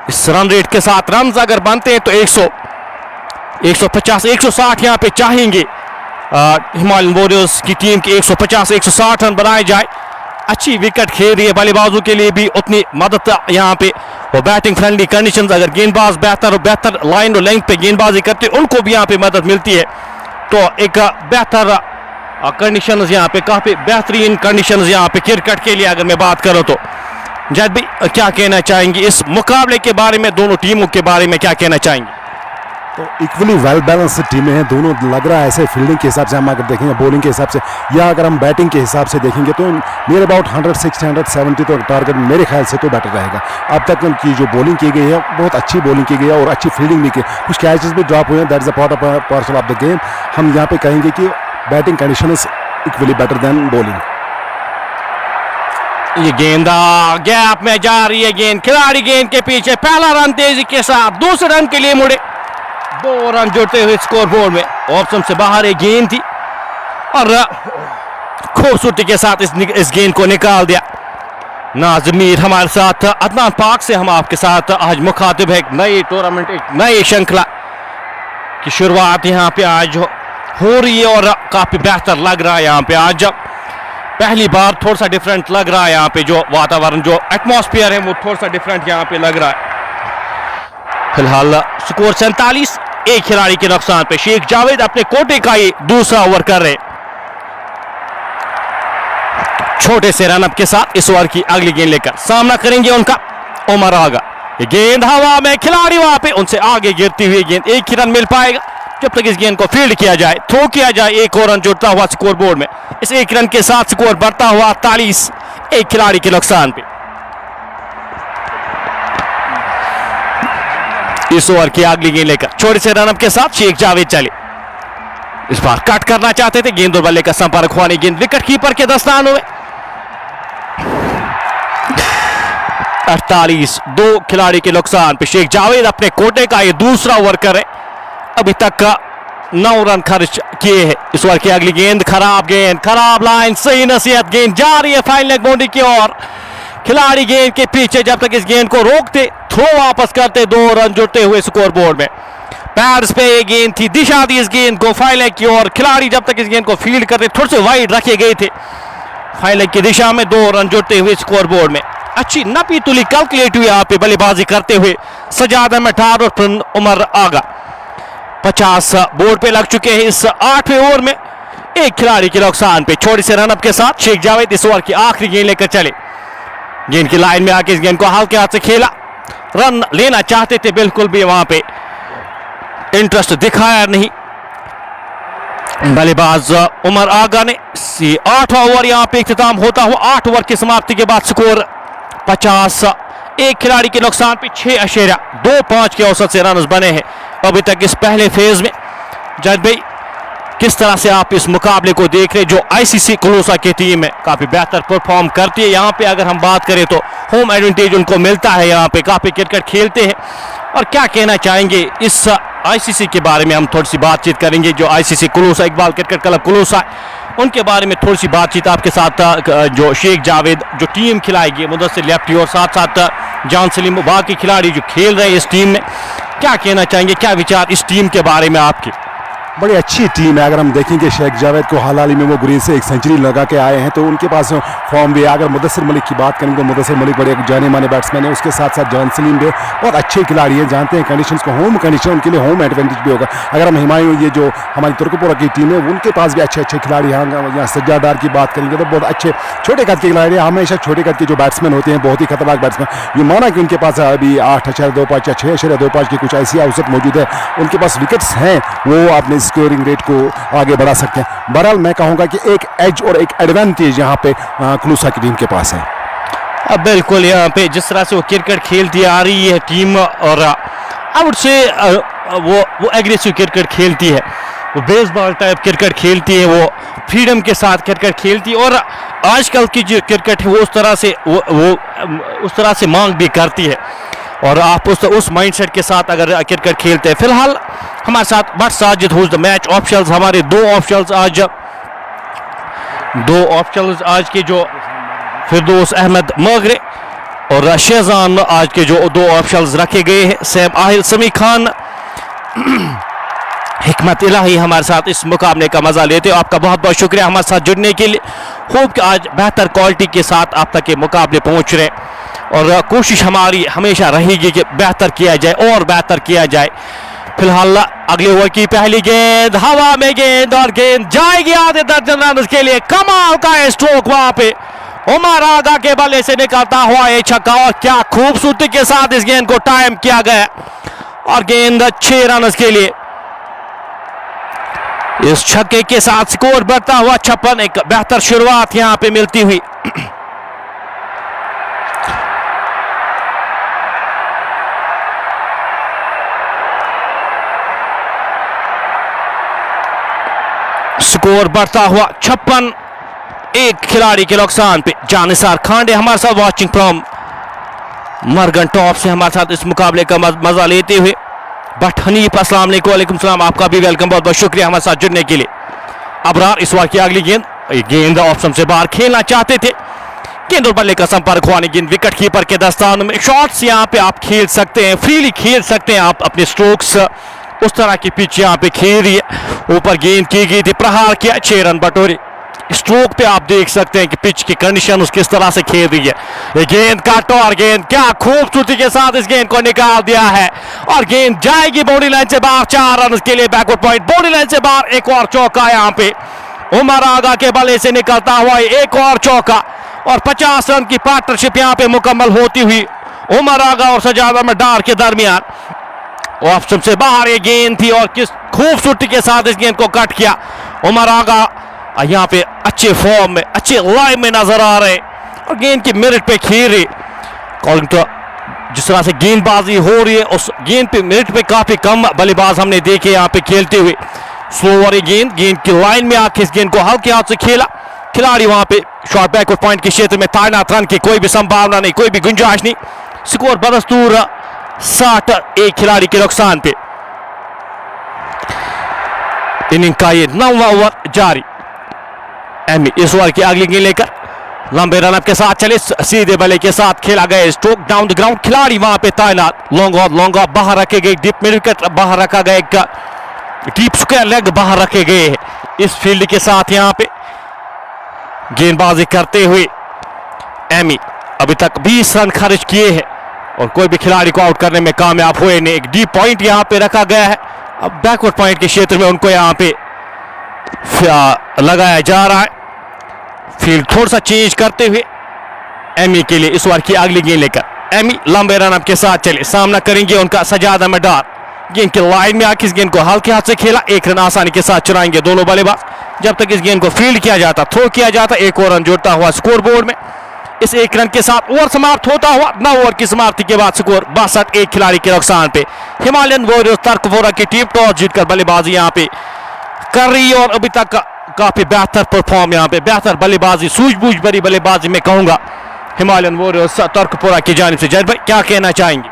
इस रन रेट के साथ रन अगर बनते हैं तो 100, 150, 160 यहाँ पे चाहेंगे हिमालयन वॉरियर्स की टीम के 150, 160 रन बनाए जाए। अच्छी विकेट खेल रही है, बल्लेबाजों के लिए भी उतनी मदद यहाँ पे, और बैटिंग फ्रेंडली कंडीशंस, अगर गेंदबाज बेहतर लाइन और लेंथ पे गेंदबाजी करते उनको भी यहाँ पे मदद मिलती है। तो एक बेहतर कंडीशंस यहाँ पे, काफी बेहतरीन कंडीशंस यहाँ पे क्रिकेट के लिए अगर मैं बात करूँ तो। जैद भाई क्या कहना चाहेंगे इस मुकाबले के बारे में, दोनों टीमों के बारे में क्या कहना चाहेंगे? तो इक्वली वेल बैलेंस्ड टीमें हैं दोनों, लग रहा है ऐसे फील्डिंग के हिसाब से हम अगर देखेंगे, बॉलिंग के हिसाब से, या अगर हम बैटिंग के हिसाब से देखेंगे तो नियर अबाउट 160, 170 तो टारगेट मेरे ख्याल से तो बेटर रहेगा। अब तक की जो बॉलिंग की गई है बहुत अच्छी बॉलिंग की गई है और अच्छी फील्डिंग भी की, कुछ कैचेस भी ड्रॉप हुए हैं, that is a parcel of the game. हम यहाँ पे कहेंगे कि batting condition is equally better than bowling. ये गेंदा गैप में जा रही है गेंद, खिलाड़ी गेंद के पीछे, पहला रन तेजी के साथ, दूसरे रन के लिए मुड़े, 2 रन जुड़ते हुए स्कोर बोर्ड में। ऑप्शन से बाहर एक गेंद थी और खूबसूरती के साथ इस गेंद को निकाल दिया। नाज़मीर हमारे साथ, अदनान पाक से हम आपके साथ आज मुखातिब है। एक नई टूर्नामेंट, एक नई श्रृंखला की शुरुआत यहाँ पे आज हो रही है और काफी बेहतर लग रहा है। यहाँ पे आज पहली बार थोड़ा सा डिफरेंट लग रहा है, यहाँ पे जो वातावरण, जो एटमॉस्फेयर है वो थोड़ा सा डिफरेंट यहाँ पे लग रहा है। फिलहाल स्कोर 47, एक खिलाड़ी के नुकसान पे। शेख जावेद अपने कोटे का ही दूसरा ओवर कर रहे, छोटे से रनअप के साथ इस ओवर की अगली गेंद लेकर सामना करेंगे उनका उमर आगा। ये गेंद हवा में, खिलाड़ी वहां पे उनसे आगे गिरती हुई गेंद, एक ही रन मिल पाएगा जब तक इस गेंद को फील्ड किया जाए, थ्रो किया जाए। एक और रन जुड़ता हुआ स्कोर बोर्ड में, इस एक रन के साथ स्कोर बढ़ता हुआ 48, एक खिलाड़ी के नुकसान पे। इस ओवर की अगली गेंद लेकर छोटे से रनअप के साथ शेख जावेद चले, इस बार कट करना चाहते थे, गेंद और बल्ले का संपर्क हुआ नहीं, गेंद विकेट कीपर के दस्तानों में। 48, 2 खिलाड़ी के नुकसान पे। शेख जावेद अपने कोटे का ये दूसरा ओवर करे, अभी तक का 9 रन खर्च किए हैं। इस ओवर की अगली गेंद, खराब लाइन, सही नसीहत, गेंद जा रही है फाइन लेग बाउंड्री की ओर, खिलाड़ी गेंद के पीछे, जब तक इस गेंद को रोकते, थ्रो वापस करते, 2 रन जुड़ते हुए स्कोर बोर्ड में। पैड्स पे ये गेंद थी, दिशा दी इस गेंद को फाइन लेग की ओर, खिलाड़ी जब तक इस गेंद को फील्ड करते, थोड़े से वाइड रखे गए थे फाइन लेग की दिशा में, 2 रन जुड़ते हुए स्कोर बोर्ड में। अच्छी नपी तुली कैलकुलेट हुई यहाँ पे बल्लेबाजी करते हुए सजाद अहमद ठार और उमर आगा। 50 बोर्ड पे लग चुके हैं इस 8वें ओवर में, एक खिलाड़ी के नुकसान पे। छोटे से रनअप के साथ शेख जावेद इस ओवर की आखिरी गेंद लेकर चले, गेंद की लाइन में आके इस गेंद को हल्के हाथ से खेला, रन लेना चाहते थे, बिल्कुल भी वहां पे इंटरेस्ट दिखाया नहीं बल्लेबाज उमर आगा ने। 8वां ओवर यहाँ पे इख्तिताम होता हुआ, 8 ओवर की समाप्ति के बाद स्कोर 50, एक खिलाड़ी के नुकसान पे। 6.25 के औसत से रन बने हैं अभी तक इस पहले फेज में। जज भाई किस तरह से आप इस मुकाबले को देख रहे, जो आईसीसी कुलूसा की टीम है काफी बेहतर परफॉर्म करती है यहाँ पे, अगर हम बात करें तो होम एडवांटेज उनको मिलता है, यहाँ पे काफी क्रिकेट खेलते हैं। और क्या कहना चाहेंगे इस आईसीसी के बारे में, हम थोड़ी सी बातचीत करेंगे। जो आईसीसी कुलूसा, इकबाल क्रिकेट क्लब कुलूसा, उनके बारे में थोड़ी सी बातचीत आपके साथ। जो शेख जावेद जो टीम खिलाएगी, मुदस्सिर लेफ्टी और साथ साथ जान सलीम, बाकी खिलाड़ी जो खेल रहे हैं इस टीम में, क्या कहना चाहेंगे, क्या विचार इस टीम के बारे में आपके? बड़ी अच्छी टीम है। अगर हम देखेंगे शेख जावेद को हाल ही में वो गुरेज से एक सेंचुरी लगा के आए हैं, तो उनके पास फॉर्म भी है। अगर मुदस्सिर मलिक की बात करेंगे तो मुदस्सिर मलिक बड़े जाने माने बैट्समैन है। उसके साथ साथ जॉन सलीम भी बहुत अच्छे खिलाड़ी हैं, जानते हैं कंडीशंस को, होम कंडीशन उनके लिए होम एडवांटेज भी होगा। अगर हम हुमायूं, ये जो हमारी तुर्कपुरा की टीम है, उनके पास भी अच्छे अच्छे खिलाड़ी हैं। यहाँ सज्जाद डार की बात करेंगे तो बहुत अच्छे छोटे कद के खिलाड़ी हैं। हमेशा छोटे कद के जो बैट्समैन होते हैं बहुत ही खतरनाक बैट्समैन। ये माना कि उनके पास अभी 8.25 या 6.25 की कुछ ऐसी औसत मौजूद है, उनके पास विकेट्स हैं, वो अपने स्कोरिंग रेट को आगे बढ़ा सकते हैं। बहरहाल मैं कहूँगा कि एक एज और एक एडवांटेज यहाँ पे क्लूसा की टीम के पास है। अब बिल्कुल यहाँ पे जिस तरह से वो क्रिकेट खेलती आ रही है टीम, और अब से वो एग्रेसिव क्रिकेट खेलती है, वो बेसबॉल टाइप क्रिकेट खेलती है, वो फ्रीडम के साथ क्रिकेट खेलती है, और आजकल की जो क्रिकेट है वो उस तरह से मांग भी करती है, और आप उस माइंडसेट के साथ अगर क्रिकेट खेलते हैं। फिलहाल हमारे साथ but Sajid who's the match officials, हमारे दो ऑफिशियल्स आज के जो फिरदौस अहमद मगरे और शेजान आज के जो दो ऑफिशियल्स रखे गए हैं, सैम आहिल, समी खान, हिकमत इलाही हमारे साथ इस मुकाबले का मजा लेते हो। आपका बहुत बहुत शुक्रिया हमारे साथ जुड़ने के लिए। होप कि आज बेहतर क्वालिटी के साथ आप तक ये मुकाबले पहुंच रहे, और कोशिश हमारी हमेशा रहेगी कि बेहतर किया जाए और बेहतर किया जाए। फिलहाल अगले ओवर की पहली गेंद, हवा में गेंद, और गेंद जाएगी आधे दर्जन रन के लिए। कमाल का स्ट्रोक वहां पे उमर आगा के बल्ले से निकलता हुआ ये छक्का, और क्या खूबसूरती के साथ इस गेंद को टाइम किया गया, और गेंद 6 रन के लिए। इस छक्के के साथ स्कोर बढ़ता हुआ 56, एक बेहतर शुरुआत यहां पे मिलती हुई। स्कोर बढ़ता हुआ 56, एक खिलाड़ी के नुकसान पे। जानिसार खांडे हमारे साथ वॉचिंग फ्रॉम मरगन टॉप से हमारे साथ इस मुकाबले का मजा लेते हुए। बट हनीफ अस्सलाम वालेकुम सलाम, आपका भी वेलकम, बहुत बहुत शुक्रिया हमारे साथ जुड़ने के लिए। अबरार इस बार की अगली गेंद ऑप्शन से बाहर खेलना चाहते थे, गेंद और बल्ले का संपर्क हुआ नहीं, गेंद विकेट कीपर के दस्तान में। शॉट्स यहाँ पे आप खेल सकते हैं, फ्रीली खेल सकते हैं आप अपने स्ट्रोक्स, उस तरह की पिच यहाँ पे खेल रही है। ऊपर गेंद की गई थी, प्रहार किया, 6 रन बटोरे। स्ट्रोक पे आप देख सकते हैं कि पिच की कंडीशन उस किस तरह से खेल रही है। ये गेंद काटो, और गेंद क्या खूबसूरती के साथ इस गेंद को निकाल दिया है, और गेंद जाएगी बाउंड्री लाइन से बाहर। 4 रन के लिए बैकवर्ड पॉइंट, बाउंड्री लाइन से बाहर। एक और चौका यहाँ पे उमर आगा के बल्ले से निकलता हुआ एक और चौका, और 50 रन की पार्टनरशिप यहाँ पे मुकम्मल होती हुई उमर आगा और सज्जाद अहमद डार के दरमियान। ऑप्शन से बाहर ये गेंद थी, और किस खूबसूरती के साथ इस गेंद को कट किया। उमर आगा यहाँ पे अच्छे फॉर्म में, अच्छे लाइव में नजर आ रहे, और गेंद की मेरिट पे खेल रहे। अकॉर्डिंग टू जिस तरह से गेंदबाजी हो रही है, उस गेंद पे मेरिट पे काफी कम बल्लेबाज हमने देखे यहाँ पे खेलते हुए। स्लो वाली गेंद की लाइन में आके इस गेंद को हल्के हाथ से खेला खिलाड़ी, वहां पे शॉर्ट बैकवर्ड पॉइंट के क्षेत्र में तैनात, रन की कोई भी संभावना नहीं, कोई भी गुंजाइश नहीं। स्कोर बदस्तूर 60, एक खिलाड़ी के नुकसान पे। इनिंग का ये 9वां ओवर जारी। एमी इस ओवर की अगली गेंद लेकर लंबे रनअप के साथ चले, सीधे बल्ले के साथ खेला गया स्ट्रोक डाउन द ग्राउंड, खिलाड़ी वहां पे तैनात। लॉन्ग ऑफ बाहर रखे गए, डीप मिड विकेट बाहर रखा गया, एक डीप स्क्वायर लेग बाहर रखे गए हैं। इस फील्ड के साथ यहां पे गेंदबाजी करते हुए एमी अभी तक 20 रन खर्च किए हैं, और कोई भी खिलाड़ी को आउट करने में कामयाब हुए नहीं। एक डीप पॉइंट यहां पे रखा गया है, अब बैकवर्ड पॉइंट के क्षेत्र में उनको यहां पे लगाया जा रहा है। फील्ड थोड़ा सा चेंज करते हुए एमी के लिए इस ओवर की अगली गेंद लेकर एमी लंबे रनअप के साथ चले, सामना करेंगे उनका सज्जाद अहमद डार। गेंद की लाइन में आके इस गेंद को हल्के हाथ से खेला, 1 रन आसानी के साथ चुराएंगे दोनों बल्लेबाज। जब तक इस गेंद को फील्ड किया जाता, थ्रो किया जाता, 1 और रन जोड़ता हुआ स्कोर बोर्ड में। इस 1 रन के साथ ओवर समाप्त होता हुआ 9 ओवर की समाप्ति के बाद स्कोर 62, एक खिलाड़ी के नुकसान पे। हिमालयन वॉरियर्स तुर्कपुरा की टीम टॉस जीतकर बल्लेबाजी यहाँ पे कर रही है, और अभी तक काफी बेहतर परफॉर्म यहाँ पे, बेहतर बल्लेबाजी, सूझबूझ भरी बल्लेबाजी मैं कहूंगा हिमालयन वॉरियर्स तुर्कपुरा की जानिब से। जज भाई क्या कहना चाहेंगे?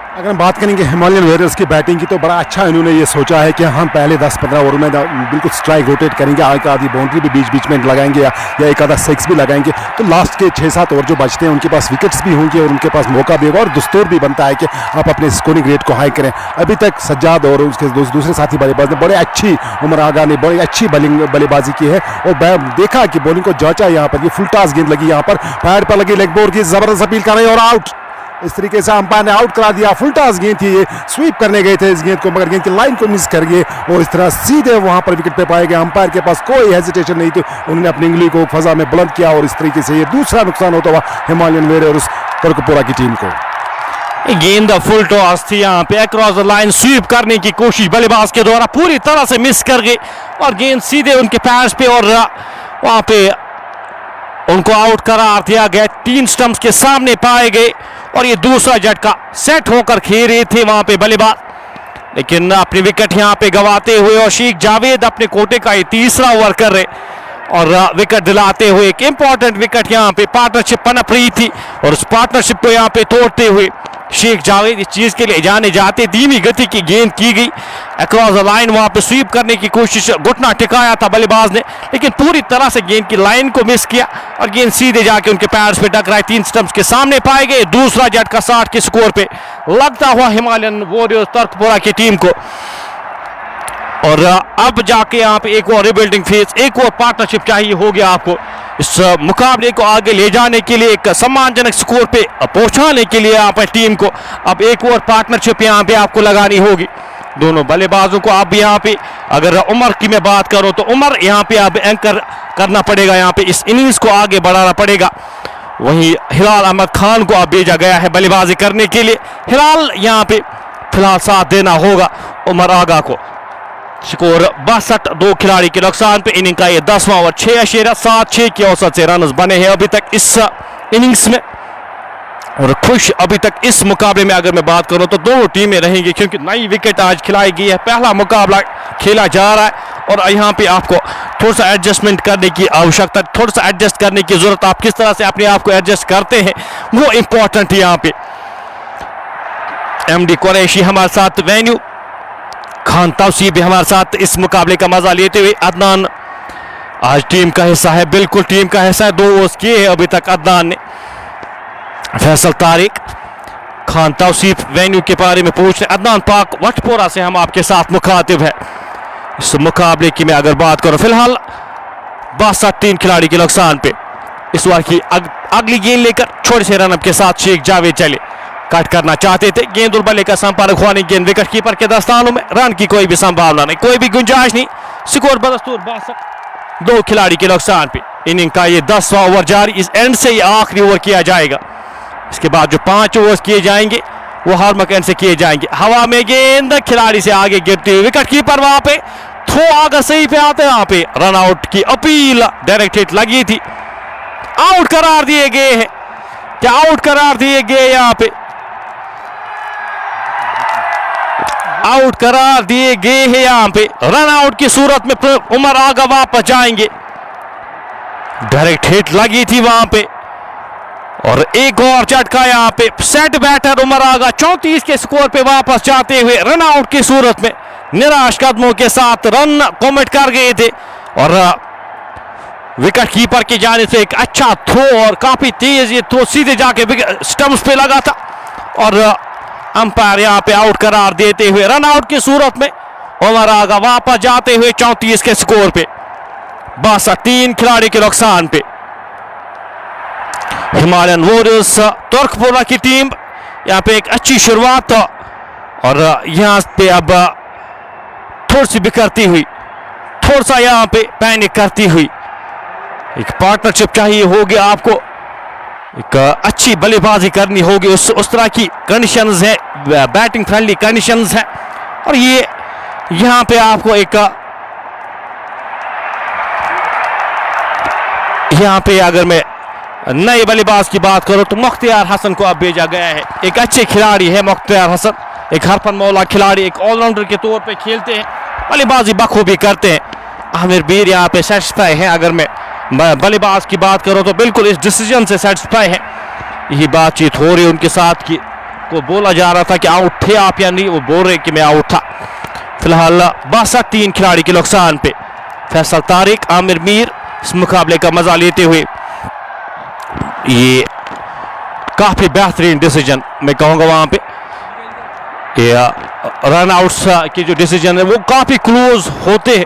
अगर हम बात करेंगे हिमालयन वेरियर्स की बैटिंग की तो बड़ा अच्छा इन्होंने ये सोचा है कि हम पहले 10-15 ओवर में बिल्कुल स्ट्राइक रोटेट करेंगे, एक आधी बाउंड्री भी बीच बीच में लगाएंगे या एक आधा सिक्स भी लगाएंगे, तो लास्ट के 6-7 ओवर जो बचते हैं उनके पास विकेट्स भी होंगे और उनके पास मौका भी होगा और दस्तूर भी बनता है कि आप अपने स्कोरिंग रेट को हाई करें। अभी तक सज्जाद और उसके दूसरे साथी बल्लेबाज ने बड़े अच्छी, उमर आगा ने बड़ी अच्छी बल्लेबाजी की है और देखा कि बॉलिंग को जांचा, यहाँ पर ये फुल टॉस गेंद लगी, यहाँ पर पैड पर लगी लेग बोर्ड की जबरदस्त अपील कर रहे हैं और आउट। इस तरीके से अंपायर ने आउट करा दिया। फुल टॉस गेंद थी, ये स्वीप करने गए थे इस गेंद को मगर गेंद की लाइन को मिस कर गए और इस तरह सीधे वहां पर विकेट पे पाए गए। अंपायर के पास कोई हेजिटेशन नहीं थी, उन्होंने अपनी उंगली को फजा में बुलंद किया और इस तरीके से ये दूसरा नुकसान होता हुआ हिमालयन वेरियर्स तुर्कपुरा की टीम को। गेंद फुल टॉस थी, यहाँ पे अक्रॉस द लाइन स्वीप करने की कोशिश बल्लेबाज के द्वारा पूरी तरह से मिस कर गई और गेंद सीधे उनके पैर पे और वहां पे उनको आउट करार दिया गया। 3 स्टंप्स के सामने पाए गए और ये दूसरा झटका सेट होकर खेल रहे थे वहां पे बल्लेबाज, लेकिन अपनी विकेट यहाँ पे गंवाते हुए और शेख जावेद अपने कोटे का ये तीसरा ओवर कर रहे और विकेट दिलाते हुए एक इंपॉर्टेंट विकेट यहाँ पे पार्टनरशिप पनप रही थी और उस पार्टनरशिप को यहाँ पे तोड़ते हुए शेख जावेद इस चीज के लिए जाने जाते। धीमी गति की गेंद की गई अक्रॉस द लाइन, वहां पे स्वीप करने की कोशिश, घुटना टिकाया था बल्लेबाज ने लेकिन पूरी तरह से गेंद की लाइन को मिस किया और गेंद सीधे जाके उनके पैर पे टकराई। 3 स्टंप्स के सामने पाए गए। दूसरा झटका 60 के स्कोर पे लगता हुआ हिमालयन वॉरियर्स तुर्कपुरा की टीम को और अब जाके यहाँ पे एक और रिबिल्डिंग फेज, एक और पार्टनरशिप चाहिए हो गया आपको इस मुकाबले को आगे ले जाने के लिए, एक सम्मानजनक स्कोर पे पहुंचाने के लिए यहाँ पर टीम को अब एक और पार्टनरशिप यहाँ पे आपको लगानी होगी दोनों बल्लेबाजों को। आप यहाँ पे अगर उमर की मैं बात करूं तो उमर यहाँ पे आप एंकर करना पड़ेगा, यहाँ पे इस इनिंग्स को आगे बढ़ाना पड़ेगा। वहीं हिलाल अहमद खान को अब भेजा गया है बल्लेबाजी करने के लिए। हिलाल यहाँ पे फिलहाल साथ देना होगा उमर आगा को। स्कोर 62, 2 खिलाड़ी के नुकसान पे इनिंग का ये 10वां ओवर। 6 अशेरा 7-6 के औसत से रन बने हैं अभी तक इस इनिंग्स में और खुश अभी तक इस मुकाबले में अगर मैं बात करूं तो दोनों टीमें रहेंगी क्योंकि नई विकेट आज खिलाई गई है, पहला मुकाबला खेला जा रहा है और यहाँ पे आपको थोड़ा सा एडजस्टमेंट करने की आवश्यकता, थोड़ा सा एडजस्ट करने की जरूरत। आप किस तरह से अपने आप को एडजस्ट करते हैं वो इंपॉर्टेंट है। यहाँ पे एमडी कुरैशी हमारे साथ, वेन्यू खान तौसीफ भी हमारे साथ इस मुकाबले का मजा लेते हुए। अदनान आज टीम का हिस्सा है, बिल्कुल टीम का हिस्सा है। 2 ओवर्स किए हैं अभी तक अदनान ने। फैसल तारिक, खान तौसीफ वेन्यू के बारे में पूछ रहे। अदनान पाक वटपोरा से हम आपके साथ मुखातिब है इस मुकाबले की मैं अगर बात करूं। फिलहाल 62, 3 खिलाड़ी के नुकसान पे इस बार की अगली गेंद लेकर छोटे से रनअप के साथ शेख जावेद चले, कट करना चाहते थे। गेंद और बल्ले का संपर्क हुआ नहीं, गेंद विकेट कीपर के दस्तानों में, रन की कोई भी संभावना नहीं, कोई भी गुंजाइश नहीं। स्कोर बदस्तूर 62, 2 खिलाड़ी के नुकसान पे इनिंग का ये 10वां ओवर जारी। इस एंड से ये आखिरी ओवर किया जाएगा, इसके बाद जो 5 ओवर्स किए जाएंगे वो हार्मक एंड से किए जाएंगे। हवा में गेंद खिलाड़ी से आगे गिरती हुई, विकेट कीपर वहां पे थ्रो आगे सही पे आते, वहां पे रन आउट की अपील डायरेक्ट हिट लगी थी, आउट करार दिए गए हैं। क्या आउट करार दिए गए, यहाँ पे आउट करार दिए गए हैं। यहाँ पे रन आउट की सूरत में उमर आगा वापस जाएंगे, डायरेक्ट हिट लगी थी वहां पे और एक और झटका यहाँ पे। सेट बैटर उमर आगा 34 के स्कोर पे वापस जाते हुए रन आउट की सूरत में निराश कदमों के साथ रन कमिट कर गए थे और विकेट कीपर की जाने से एक अच्छा थ्रो और काफी तेज ये थ्रो सीधे जाके स्टंप्स पे लगा था और अंपायर यहाँ पे आउट करार देते हुए रन आउट की सूरत में उमर आगा वापस जाते हुए 34 के स्कोर पे 62, 3 खिलाड़ी के नुकसान पे हिमालयन वॉरियर्स तुर्कपुरा की टीम यहाँ पे एक अच्छी शुरुआत और यहाँ पे अब थोड़ी सी बिखरती हुई, थोड़ा सा यहाँ पे पैनिक करती हुई एक पार्टनरशिप चाहिए होगी आपको, एक अच्छी बल्लेबाजी करनी होगी। उस तरह की कंडीशंस है, बैटिंग फ्रेंडली कंडीशंस है और ये यहाँ पे आपको एक यहाँ पे अगर मैं नए बल्लेबाज की बात करो तो मुख्तियार हसन को अब भेजा गया है। एक अच्छे खिलाड़ी है मुख्तियार हसन, एक हरफन मौला खिलाड़ी, एक ऑलराउंडर के तौर पे खेलते हैं, बल्लेबाजी बखूबी करते हैं। आमिर बीर यहाँ पे सेटिस्फाई है, अगर मैं बल्लेबाज की बात करूं तो बिल्कुल इस डिसीजन से सेटिस्फाई है। यही बातचीत हो रही है उनके साथ कि को बोला जा रहा था कि आउट थे आप या नहीं, वो बोल रहे कि मैं आउट था। फिलहाल 62 खिलाड़ी के नुकसान पे फैसल तारिक, आमिर मीर इस मुकाबले का मजा लेते हुए। ये काफी बेहतरीन डिसीजन मैं कहूंगा वहां पे। रन आउट्स के जो डिसीजन है वो काफी क्लोज होते हैं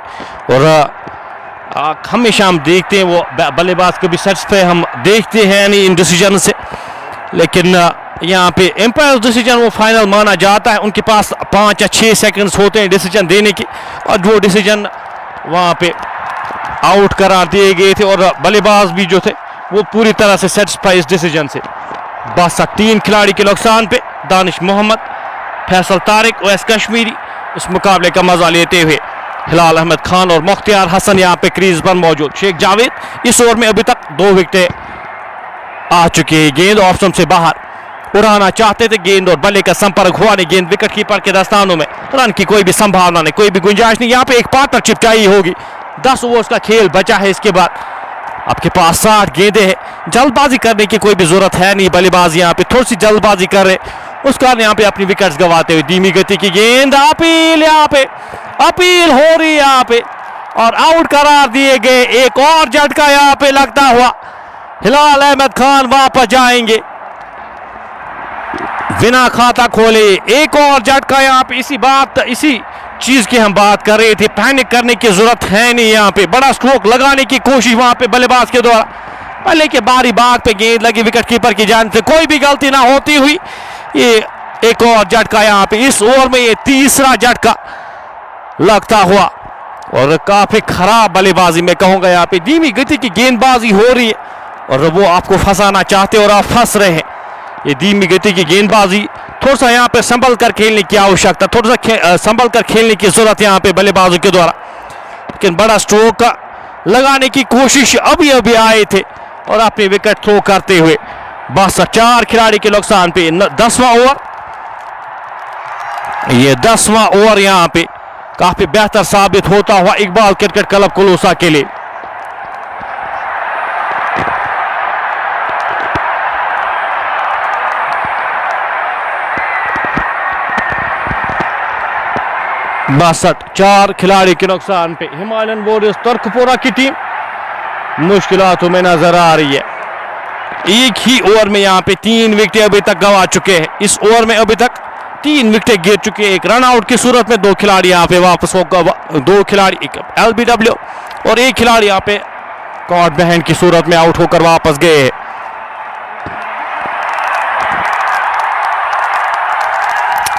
और हमेशा हम देखते हैं वो बल्लेबाज कभी सेटिस्फाई हम देखते हैं नहीं इन डिसीजन से, लेकिन यहाँ पे एम्पायर डिसीजन वो फाइनल माना जाता है। उनके पास 5 या 6 सेकंड्स होते हैं डिसीजन देने की और वो डिसीजन वहाँ पे आउट करार दिए गए थे और बल्लेबाज भी जो थे वो पूरी तरह से सेटिस्फाई इस डिसीजन से। बस 3 खिलाड़ी के नुकसान पे दानिश मोहम्मद, फैसल तारिक, ओवैस कश्मीरी इस मुकाबले का मजा लेते हुए। हिलाल अहमद खान और मुख्तियार हसन यहाँ पे क्रीज पर मौजूद। शेख जावेद इस ओवर में अभी तक 2 विकेटें आ चुकी है। गेंद ऑफ स्टंप से बाहर उड़ाना चाहते थे, गेंद और बल्ले का संपर्क हुआ नहीं। गेंद विकेट कीपर के दस्तानों में, रन की कोई भी संभावना नहीं, कोई भी गुंजाइश नहीं। यहाँ पे एक पार्टनरशिप चाहिए होगी। 10 ओवर्स का खेल बचा है, इसके बाद आपके पास 60 गेंदें हैं। जल्दबाजी करने की कोई भी जरूरत है नहीं। बल्लेबाज यहाँ पे थोड़ी सी जल्दबाजी कर रहे, उस कारण यहाँ पे अपनी विकेट्स गंवाते हुए। धीमी गति की गेंद, अपील यहाँ पे अपील हो रही है यहाँ पे और आउट करार दिए गए। एक और झटका यहाँ पे लगता हुआ हिलाल अहमद खान वापस जाएंगे, बिना खाता खोले। एक और झटका यहाँ पे। इसी चीज की हम बात कर रहे थे, पैनिक करने की जरूरत है नहीं। यहाँ पे बड़ा स्ट्रोक लगाने की कोशिश वहां पे बल्लेबाज के द्वारा, पहले के बारी बाग पे गेंद लगी विकेट कीपर की जान से, कोई भी गलती ना होती हुई ये एक और झटका यहाँ पे। इस ओवर में ये तीसरा झटका लगता हुआ और काफी खराब बल्लेबाजी मैं कहूंगा। यहाँ पे धीमी गति की गेंदबाजी हो रही है और वो आपको फंसाना चाहते और आप फंस रहे हैं। ये धीमी गति की गेंदबाजी, थोड़ा सा यहाँ पे संभल कर खेलने की आवश्यकता, थोड़ा सा संभल कर खेलने की जरूरत यहाँ पे बल्लेबाजों के द्वारा। लेकिन बड़ा स्ट्रोक लगाने की कोशिश अभी आए थे और अपने विकेट थ्रो करते हुए। बस 4 खिलाड़ी के नुकसान पे 10वां ओवर। ये 10वां ओवर यहाँ पे काफी बेहतर साबित होता हुआ इकबाल क्रिकेट क्लब कुलूसा के लिए। बस 4 खिलाड़ी के नुकसान पे हिमालयन वॉरियर्स तुर्कपुरा की टीम मुश्किलातों में नजर आ रही है। एक ही ओवर में यहाँ पे 3 विकेट अभी तक गंवा चुके हैं। इस ओवर में अभी तक 3 विकेट गिर चुके हैं। एक रन आउट की सूरत में 2 खिलाड़ी यहाँ पे वापस होकर, 2 खिलाड़ी एक LBW और 1 खिलाड़ी यहाँ पे कॉट बहन की सूरत में आउट होकर वापस गए हैं।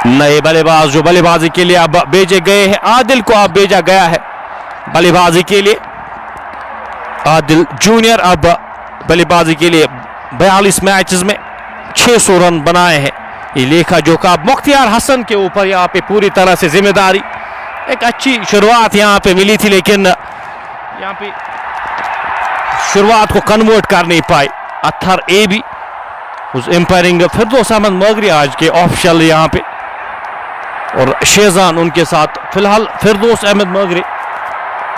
नए बल्लेबाज जो बल्लेबाजी के लिए अब भेजे गए हैं, आदिल को अब भेजा गया है बल्लेबाजी के लिए। आदिल जूनियर अब बल्लेबाजी के लिए 42 मैचेस में 600 रन बनाए हैं। ये लेखा जोखा मुख्तियार हसन के ऊपर यहाँ पे पूरी तरह से जिम्मेदारी। एक अच्छी शुरुआत यहाँ पे मिली थी, लेकिन यहाँ पे शुरुआत को कन्वर्ट कर नहीं पाए। अत्थर ए भी उस एम्पायरिंग फिरदौस अहमद मगरी आज के ऑफिशियल यहाँ पे और शेजान उनके साथ। फिलहाल फिरदौस अहमद मगरी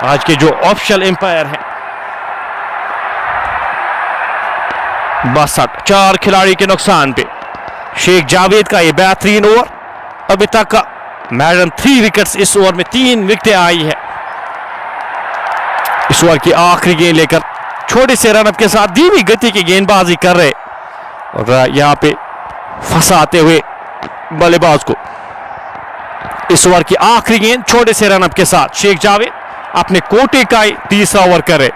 आज के जो ऑफिशियल एम्पायर हैं। बस 4 खिलाड़ी के नुकसान पे शेख जावेद का ये बेहतरीन ओवर। अभी तक का मैडन 3 विकेट्स, इस ओवर में 3 विकेटें आई है। इस ओवर की आखिरी गेंद लेकर छोटे से रनअप के साथ धीमी गति की गेंदबाजी कर रहे और यहाँ पे फंसाते हुए बल्लेबाज को। इस ओवर की आखिरी गेंद छोटे से रनअप के साथ शेख जावेद अपने कोटे का तीसरा ओवर करे।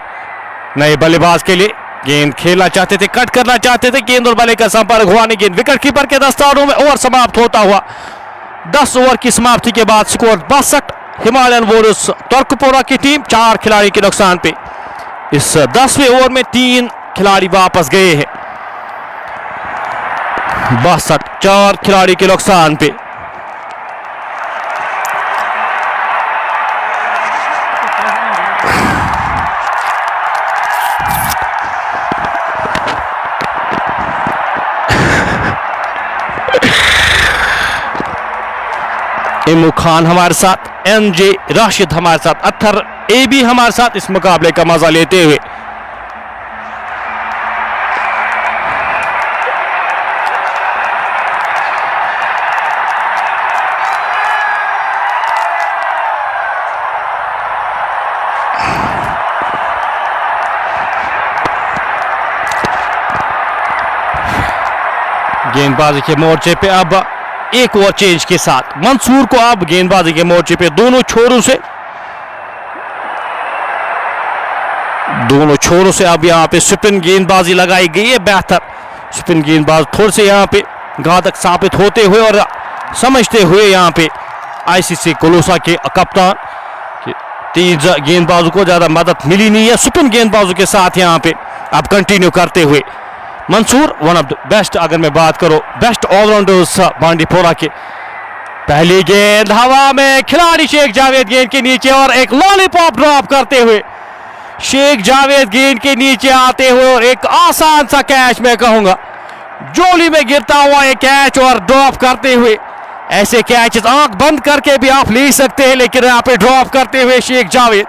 नए बल्लेबाज के लिए गेंद खेलना चाहते थे, कट करना चाहते थे, गेंद और बल्ले का संपर्क हुआ नहीं। गेंद विकेट कीपर के दस्तानों में। ओवर समाप्त होता हुआ 10 ओवर की समाप्ति के बाद स्कोर 62। हिमालयन वॉरियर्स तुर्कपुरा की टीम 4 खिलाड़ी के नुकसान पे इस 10वें ओवर में 3 खिलाड़ी वापस गए हैं। 62 4 खिलाड़ी के नुकसान पे। इमू खान हमारे साथ, MJ राशिद हमारे साथ, अत्थर ए भी हमारे साथ इस मुकाबले का मजा लेते हुए। गेंदबाजी के मोर्चे पे अब एक और चेंज के साथ मंसूर को अब गेंदबाजी के मोर्चे पे दोनों छोरों से अब यहाँ पे स्पिन गेंदबाजी लगाई गई है। बेहतर स्पिन गेंदबाज थोड़े से यहाँ पे घातक साबित होते हुए और समझते हुए यहाँ पे आईसीसी कोलोसा के कप्तान के तेज गेंदबाजों को ज्यादा मदद मिली नहीं है। स्पिन गेंदबाजों के साथ यहाँ पे अब कंटिन्यू करते हुए Mansoor one of the best, अगर मैं बात करूं बेस्ट ऑलराउंडर्स बांडीपोरा के। पहली गेंद हवा में, खिलाड़ी शेख जावेद गेंद के नीचे और एक लॉलीपॉप ड्रॉप करते हुए शेख जावेद गेंद के नीचे आते हुए और एक आसान सा कैच, मैं कहूंगा जोली में गिरता हुआ एक कैच और ड्रॉप करते हुए। ऐसे कैचेस आंख बंद करके भी आप ले सकते हैं, लेकिन यहाँ पे ड्रॉप करते हुए शेख जावेद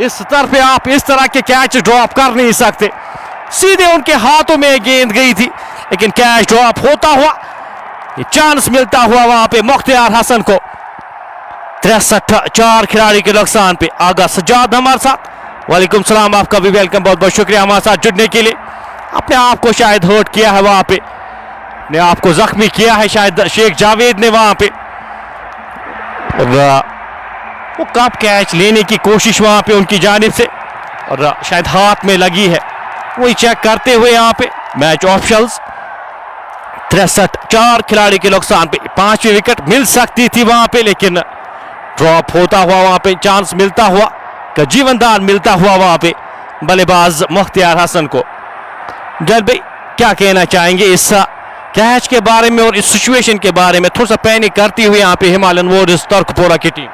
इस स्तर पे आप इस तरह के कैच ड्रॉप कर नहीं सकते। सीधे उनके हाथों में गेंद गई थी, लेकिन कैच ड्रॉप होता हुआ चांस मिलता हुआ वहां पे मुख्तियार हसन को। 63 4 खिलाड़ी के नुकसान पे। आगा सज्जाद हमारे साथ, वालेकुम सलाम, आपका भी वेलकम, बहुत बहुत शुक्रिया हमारे साथ जुड़ने के लिए। अपने आप को शायद हर्ट किया है वहां पे, ने आपको जख्मी किया है शायद शेख जावेद ने वहां पे। वो कप कैच लेने की कोशिश वहां पे उनकी जानिब से और शायद हाथ में लगी है, वही चेक करते हुए यहाँ पे मैच ऑफिशियल्स। 63 4 खिलाड़ी के नुकसान पे 5वीं विकेट मिल सकती थी वहां पे, लेकिन ड्रॉप होता हुआ वहां पे चांस मिलता हुआ का जीवनदान मिलता हुआ वहां पे बल्लेबाज मुख्तियार हसन को। जल भाई क्या कहना चाहेंगे इस कैच के बारे में और इस सिचुएशन के बारे में? थोड़ा सा पैनिक करती हुई यहाँ पे हिमालयन वॉरियर्स तुर्कपोरा की टीम।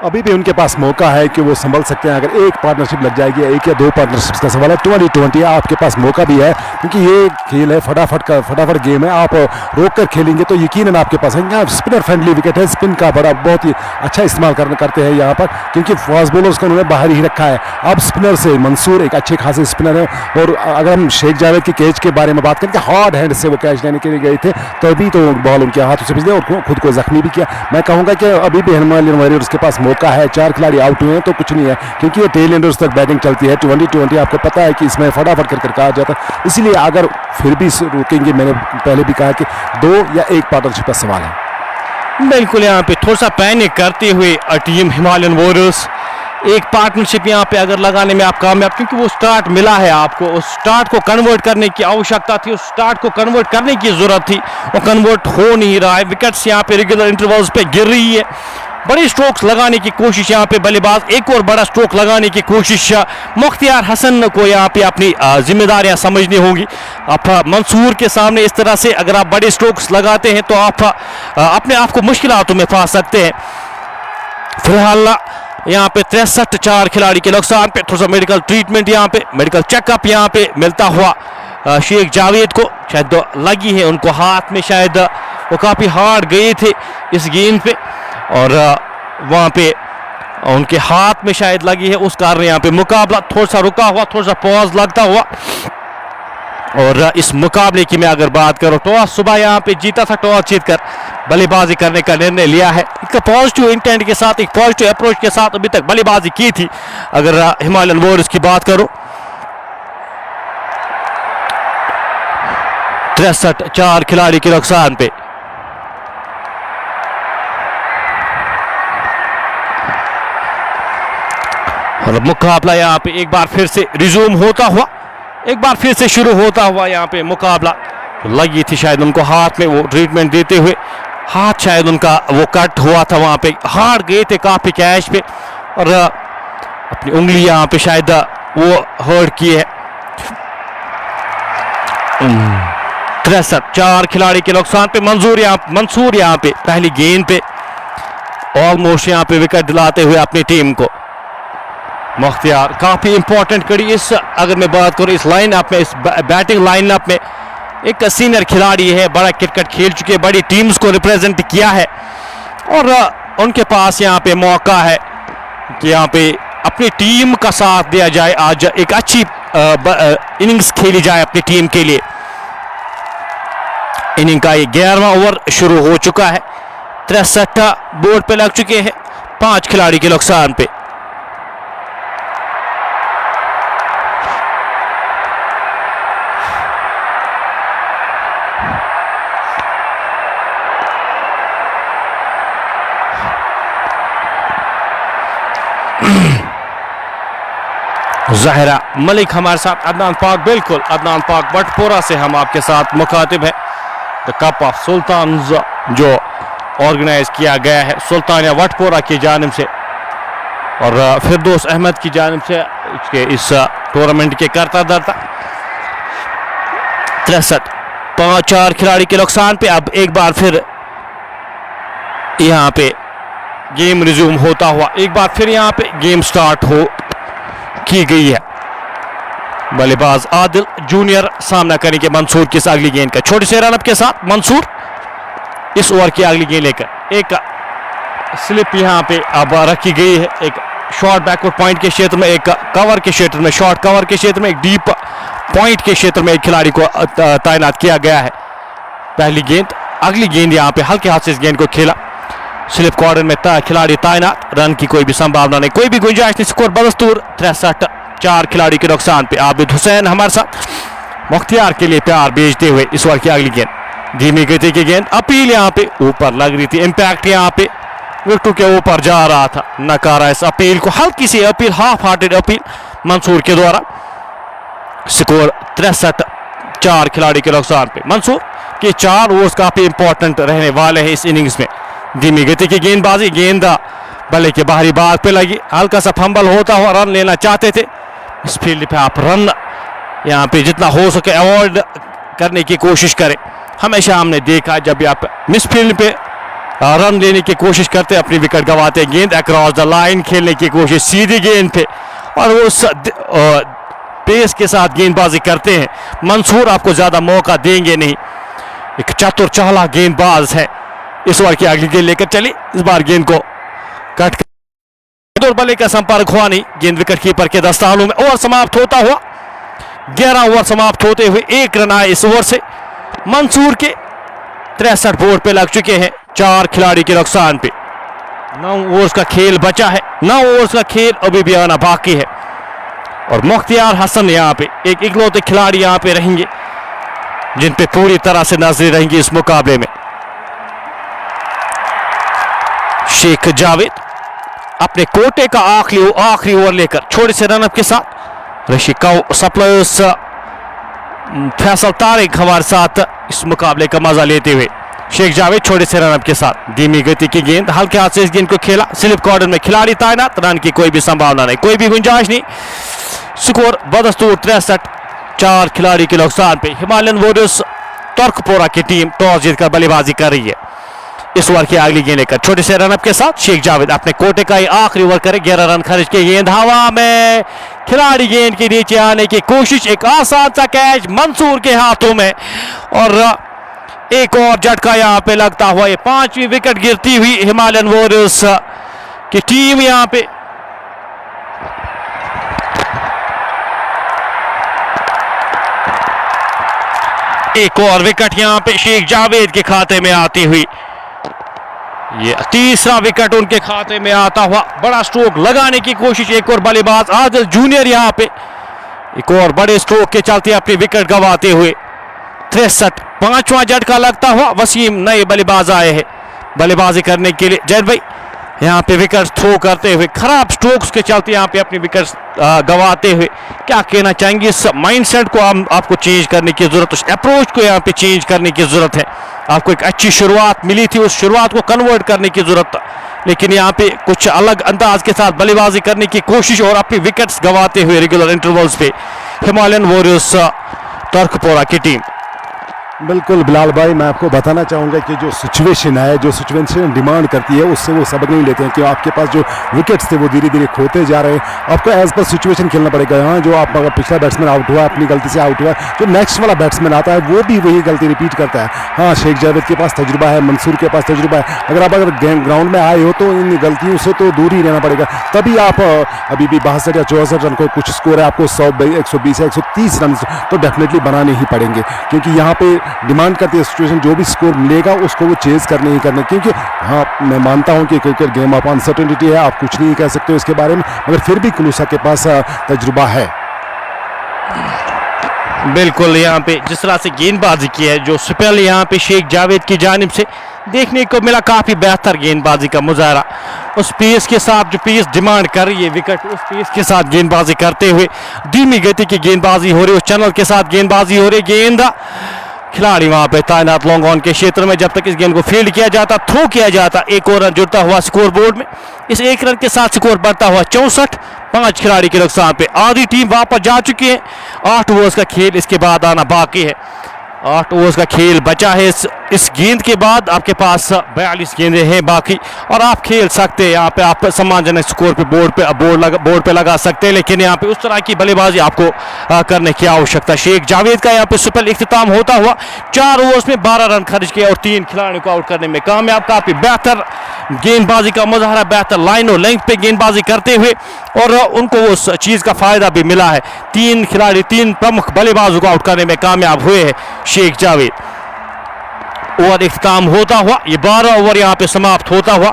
अभी भी उनके पास मौका है कि वो संभल सकते हैं। अगर एक पार्टनरशिप लग जाएगी, एक या दो पार्टनरशिप्स का सवाल है, 20-20 आपके पास मौका भी है, क्योंकि ये खेल है फटाफट गेम है। आप रोक कर खेलेंगे तो यकीनन आपके पास है। यहाँ स्पिनर फ्रेंडली विकेट है, स्पिन का बहुत ही अच्छा इस्तेमाल करते हैं यहाँ पर, क्योंकि फास्ट बॉलर्स को उन्होंने बाहर ही रखा है। अब स्पिनर से मंसूर एक अच्छे खासे स्पिनर है, और अगर हम शेख जावेद के कैच के बारे में बात करें, हार्ड हैंड से वो कैच लेने के लिए गए थे, तभी तो बॉल उनके हाथों से फिसले और खुद को जख्मी भी किया। मैं कहूँगा कि अभी भी हिमालयन वॉरियर्स के पास मौका है। 4 खिलाड़ी आउट हुए हैं तो कुछ नहीं है, क्योंकि ये टेल एंडर्स तक बैटिंग चलती है। 20-20 आपको पता है कि इसमें फटाफट कर कहा जाता है, इसीलिए अगर फिर भी रोकेंगे, मैंने पहले भी कहा कि 2 या 1 पार्टनरशिप का सवाल है। बिल्कुल यहाँ पे थोड़ा सा पैनिक करते हुए टीम हिमालयन वॉरियर्स एक पार्टनरशिप यहाँ पे अगर लगाने में आप कामयाब, क्योंकि वो स्टार्ट मिला है आपको, उस स्टार्ट को कन्वर्ट करने की आवश्यकता थी, उस स्टार्ट को कन्वर्ट करने की जरूरत थी, वो कन्वर्ट हो नहीं रहा है। विकेट्स यहाँ पे रेगुलर इंटरवल्स पे गिर रही है, बड़े स्ट्रोक्स लगाने की कोशिश यहाँ पे बल्लेबाज, एक और बड़ा स्ट्रोक लगाने की कोशिश मुख्तियार हसन को यहाँ पे अपनी जिम्मेदारियां समझनी होंगी। आप मंसूर के सामने इस तरह से अगर आप बड़े स्ट्रोक्स लगाते हैं तो आप अपने आप को मुश्किलातों में फंस सकते हैं। फिलहाल यहाँ पे 63 4 खिलाड़ी के नुकसान पे थोड़ा सा मेडिकल ट्रीटमेंट, यहाँ पे मेडिकल चेकअप यहाँ पे मिलता हुआ शेख जावेद को शायद लगी है उनको हाथ में, शायद वो काफी हार्ड गए थे इस गेंद पे और वहां पे उनके हाथ में शायद लगी है, उस कारण यहाँ पे मुकाबला थोड़ा सा रुका हुआ, थोड़ा सा पॉज लगता हुआ। और इस मुकाबले की मैं अगर बात करूं, टॉस सुबह यहाँ पे जीता था, टॉस जीतकर बल्लेबाजी करने का निर्णय लिया है। एक पॉजिटिव इंटेंट के साथ, एक पॉजिटिव अप्रोच के साथ अभी तक बल्लेबाजी की थी अगर हिमालयन वॉरियर्स की बात करूं। 63 4 खिलाड़ी के नुकसान पे। और मुकाबला यहाँ पे एक बार फिर से रिज्यूम होता हुआ, एक बार फिर से शुरू होता हुआ यहाँ पे मुकाबला। लगी थी शायद उनको हाथ में, वो ट्रीटमेंट देते हुए हाथ शायद उनका वो कट हुआ था, वहां पे हार गए थे काफी कैच पे और अपनी उंगली यहाँ पे शायद वो हर्ट की है। 63 4 खिलाड़ी के नुकसान पे मंसूर यहाँ पे पहली गेंद पे ऑलमोस्ट यहाँ पे विकेट दिलाते हुए अपनी टीम को। मुख्तियार काफी इंपॉर्टेंट कड़ी इस, अगर मैं बात करूं इस लाइनअप में, इस बैटिंग लाइनअप में एक सीनियर खिलाड़ी है, बड़ा क्रिकेट खेल चुके, बड़ी टीम्स को रिप्रेजेंट किया है और उनके पास यहाँ पे मौका है कि यहाँ पे अपनी टीम का साथ दिया जाए, आज एक अच्छी इनिंग्स खेली जाए अपनी टीम के लिए। इनिंग का 11वां ओवर शुरू हो चुका है। 63 बोर्ड पे लग चुके हैं, 5 खिलाड़ी के नुकसान पे। ज़ाहिरा मलिक हमारे साथ, अदनान पाक, बिल्कुल अदनान पाक वटपोरा से हम आपके साथ मुखातिब है। द कप ऑफ सुल्तान जो ऑर्गेनाइज किया गया है सुल्तानिया वटपोरा की जानिब से और फिरदौस अहमद की जानिब से इस टूर्नामेंट के करता धरता 63-4 खिलाड़ी के नुकसान पे अब एक बार फिर यहाँ पे गेम रिज्यूम होता हुआ, एक बार फिर यहाँ पे गेम स्टार्ट हो की गई है। बल्लेबाज आदिल जूनियर सामना करेंगे मंसूर की इस अगली गेंद का। छोटे से रनअप के साथ मंसूर इस ओवर की अगली गेंद लेकर एक स्लिप यहाँ पे अब रखी गई है। एक शॉर्ट बैकवर्ड पॉइंट के क्षेत्र में, एक कवर के क्षेत्र में, शॉर्ट कवर के क्षेत्र में, एक डीप पॉइंट के क्षेत्र में एक खिलाड़ी को तैनात किया गया है। पहली गेंद, अगली गेंद यहाँ पे हल्के हाथ से इस गेंद को खेला। स्लिप कॉर्नर में खिलाड़ी तैनात, रन की कोई भी संभावना नहीं, कोई भी गुंजाइश नहीं। स्कोर बदस्तूर 63-4 खिलाड़ी के नुकसान पे। आबिद हुसैन हमारे साथ मुख्तियार के लिए प्यार भेजते हुए इस ओवर की अगली गेंद, धीमी गति की गेंद, अपील यहाँ पे ऊपर लग रही थी, इम्पैक्ट यहाँ पे विकेट के ऊपर जा रहा था, नकारा इस अपील को, हल्की सी appeal, half hearted appeal Mansoor के द्वारा। स्कोर 63-4 खिलाड़ी के नुकसान पे। मंसूर के 4 ओवर्स काफी इंपॉर्टेंट रहने वाले हैं इस इनिंग्स में। धीमी गति की गेंदबाजी, गेंद बल्ले के बाहरी भाग पे लगी, हल्का सा फंबल होता हुआ रन लेना चाहते थे। इस फील्ड पे आप रन यहाँ पे जितना हो सके अवॉइड करने की कोशिश करें। हमेशा हमने देखा जब आप मिस फील्ड पे रन लेने की कोशिश करते, अपनी विकेट गंवाते, गेंद अक्रॉस द लाइन खेलने की कोशिश सीधी गेंद पे और वो पेस के साथ गेंदबाजी करते हैं। मंसूर आपको ज्यादा मौका देंगे नहीं, एक चतुर चालाक गेंदबाज है। इस ओवर की अगली गेंद लेकर चली, इस बार गेंद को कट कर बल्ले का संपर्क हुआ नहीं, गेंद विकेट कीपर के दस्तानों में। ओवर समाप्त होता हुआ 11 ओवर समाप्त होते हुए 1 रन आए इस ओवर से। मंसूर के 63 बोर्ड पे लग चुके हैं, 4 खिलाड़ी के नुकसान पे। 9 ओवर्स का खेल बचा है, 9 ओवर्स का खेल अभी भी आना बाकी है और मुख्तियार हसन यहाँ पे एक इकलौते खिलाड़ी यहाँ पे रहेंगे जिन पे पूरी तरह से नजरें रहेंगी इस मुकाबले में। शेख जावेद अपने कोटे का आखिरी ओवर लेकर छोटे से रनअप के साथ, ऋषि कौ सप्लायर्स फैसल तारिक हमारे साथ इस मुकाबले का मजा लेते हुए। शेख जावेद छोटे से रनअप के साथ, धीमी गति की गेंद, हल्के हाथ से इस गेंद को खेला। स्लिप कॉर्नर में खिलाड़ी तैनात, रन की कोई भी संभावना नहीं, कोई भी गुंजाइश नहीं। स्कोर बदस्तूर 63-4 खिलाड़ी के नुकसान पे। हिमालयन वॉरियर्स तुर्कपोरा की टीम टॉस जीतकर बल्लेबाजी कर रही है। इस ओवर की अगली गेंद लेकर छोटे से रनअप के साथ शेख जावेद अपने कोटे का ही आखिरी ओवर करे। 11 रन खर्च के, गेंद हवा में, खिलाड़ी गेंद के नीचे आने की कोशिश, एक आसान सा कैच मंसूर के हाथों में और एक और झटका यहाँ पे लगता हुआ। ये 5वीं विकेट गिरती हुई हिमालयन वॉरियर्स की टीम यहाँ पे एक और विकेट यहाँ पे शेख जावेद के खाते में आती हुई, ये तीसरा विकेट उनके खाते में आता हुआ। बड़ा स्ट्रोक लगाने की कोशिश, एक और बल्लेबाज आदिल जूनियर यहाँ पे एक और बड़े स्ट्रोक के चलते अपनी विकेट गंवाते हुए। 63, 5वां झटका लगता हुआ। वसीम नए बल्लेबाज आए हैं बल्लेबाजी करने के लिए। जैद भाई यहाँ पे विकेट थ्रो करते हुए, खराब स्ट्रोक्स के चलते यहाँ पे अपनी विकेट गंवाते हुए, क्या कहना चाहेंगे? इस माइंडसेट को आपको चेंज करने की जरूरत, उस अप्रोच को यहाँ पे चेंज करने की जरूरत है। आपको एक अच्छी शुरुआत मिली थी, उस शुरुआत को कन्वर्ट करने की जरूरत, लेकिन यहाँ पे कुछ अलग अंदाज के साथ बल्लेबाजी करने की कोशिश और अपनी विकेट्स गंवाते हुए रेगुलर इंटरवल्स पे हिमालयन वॉरियर्स तुर्कपोरा की टीम। बिल्कुल बिलाल भाई, मैं आपको बताना चाहूँगा कि जो सिचुएशन है, जो सिचुएशन डिमांड करती है, उससे वो सबक नहीं लेते हैं कि आपके पास जो विकेट्स थे वो धीरे धीरे खोते जा रहे हैं। आपको एज पर सिचुएशन खेलना पड़ेगा। यहाँ जो आप अगर पिछला बैट्समैन आउट हुआ, अपनी गलती से आउट हुआ, जो नेक्स्ट वाला बैट्समैन आता है वो भी वही गलती रिपीट करता है। हाँ, शेख जावेद के पास तजुर्बा है, मंसूर के पास तजुर्बा है। अगर ग्राउंड में आए हो तो इन गलतियों से तो दूर ही रहना पड़ेगा, तभी आप अभी भी 62 या 64 रन को कुछ स्कोर है, आपको 120 या 130 रन तो डेफिनेटली बनाने ही पड़ेंगे, क्योंकि यहाँ पे डिमांड करती है सिचुएशन, जो भी स्कोर मिलेगा उसको वो चेज करने ही करने। क्योंकि हाँ, मैं मानता हूँ कि क्रिकेट गेम ऑफ अनसर्टेनिटी है, आप कुछ नहीं कह सकते हो इसके बारे में, मगर फिर भी कुलूसा के पास तजुर्बा है। बिल्कुल, यहाँ पे जिस तरह से गेंदबाजी की है, जो स्पेल यहाँ पे शेख जावेद की जानिब से देखने को मिला, काफी बेहतर गेंदबाजी का मुजाहरा उस पेस के साथ जो पेस डिमांड कर रही है विकेट, उस पेस के साथ गेंदबाजी करते हुए धीमी गति की गेंदबाजी हो रही है, उस चैनल के साथ गेंदबाजी हो रही है। गेंद खिलाड़ी वहां पे तैनात लॉन्ग ऑन के क्षेत्र में, जब तक इस गेंद को फील्ड किया जाता, थ्रो किया जाता, एक और रन जुड़ता हुआ स्कोर बोर्ड में। इस एक रन के साथ स्कोर बढ़ता हुआ 64, 5 खिलाड़ी के नुकसान पे। आधी टीम वापस जा चुकी है। 8 ओवर्स का खेल इसके बाद आना बाकी है। 8 ओवर्स का खेल बचा है। इस गेंद के बाद आपके पास 42 गेंदें हैं बाकी, और आप खेल सकते हैं यहाँ पे। आप सम्मानजनक स्कोर पे बोर्ड पे लगा सकते हैं, लेकिन यहाँ पे उस तरह की बल्लेबाजी आपको करने की आवश्यकता। शेख जावेद का यहाँ पे सुपर इख्तिताम होता हुआ 4 ओवर्स में 12 रन खर्च किया और 3 खिलाड़ियों को आउट करने में कामयाब। काफी बेहतर गेंदबाजी का मुजाहरा, बेहतर लाइन और लेंथ पे गेंदबाजी करते हुए, और उनको उस चीज का फायदा भी मिला है। 3 खिलाड़ी 3 प्रमुख बल्लेबाजों को आउट करने में कामयाब हुए हैं शेख जावेद। ओवर इख्तिताम होता हुआ ये 12 ओवर यहाँ पे समाप्त होता हुआ,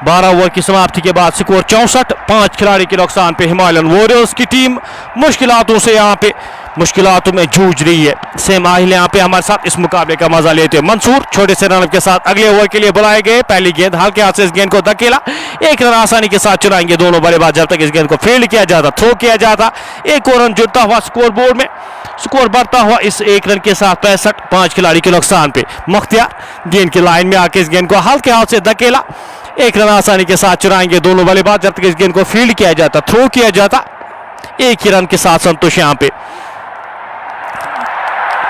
12 ओवर की समाप्ति के बाद स्कोर 64, 5 खिलाड़ी के नुकसान पे हिमालयन वॉरियर्स की टीम मुश्किलातों से यहाँ पे मुश्किलातों में जूझ रही है। सेम आहिल यहाँ पे हमारे साथ इस मुकाबले का मजा लेते हैं। मंसूर छोटे से रन के साथ अगले ओवर के लिए बुलाए गए। पहली गेंद हल्के हाथ से इस गेंद को धकेला, 1 रन आसानी के साथ चुराएंगे दोनों बल्लेबाज जब तक इस गेंद को फील्ड किया जाता, थ्रो किया जाता। एक और रन जुड़ता हुआ स्कोर बोर्ड में, स्कोर बढ़ता हुआ इस 1 रन के साथ 65, 5 खिलाड़ी के नुकसान पे। मुख्तियार गेंद की लाइन में आके इस गेंद को हल्के हाथ से धकेला, 1 रन आसानी के साथ चुराएंगे दोनों बल्लेबाज जब तक इस गेंद को फील्ड किया जाता, थ्रो किया जाता। 1 ही रन के साथ संतोष यहाँ पे।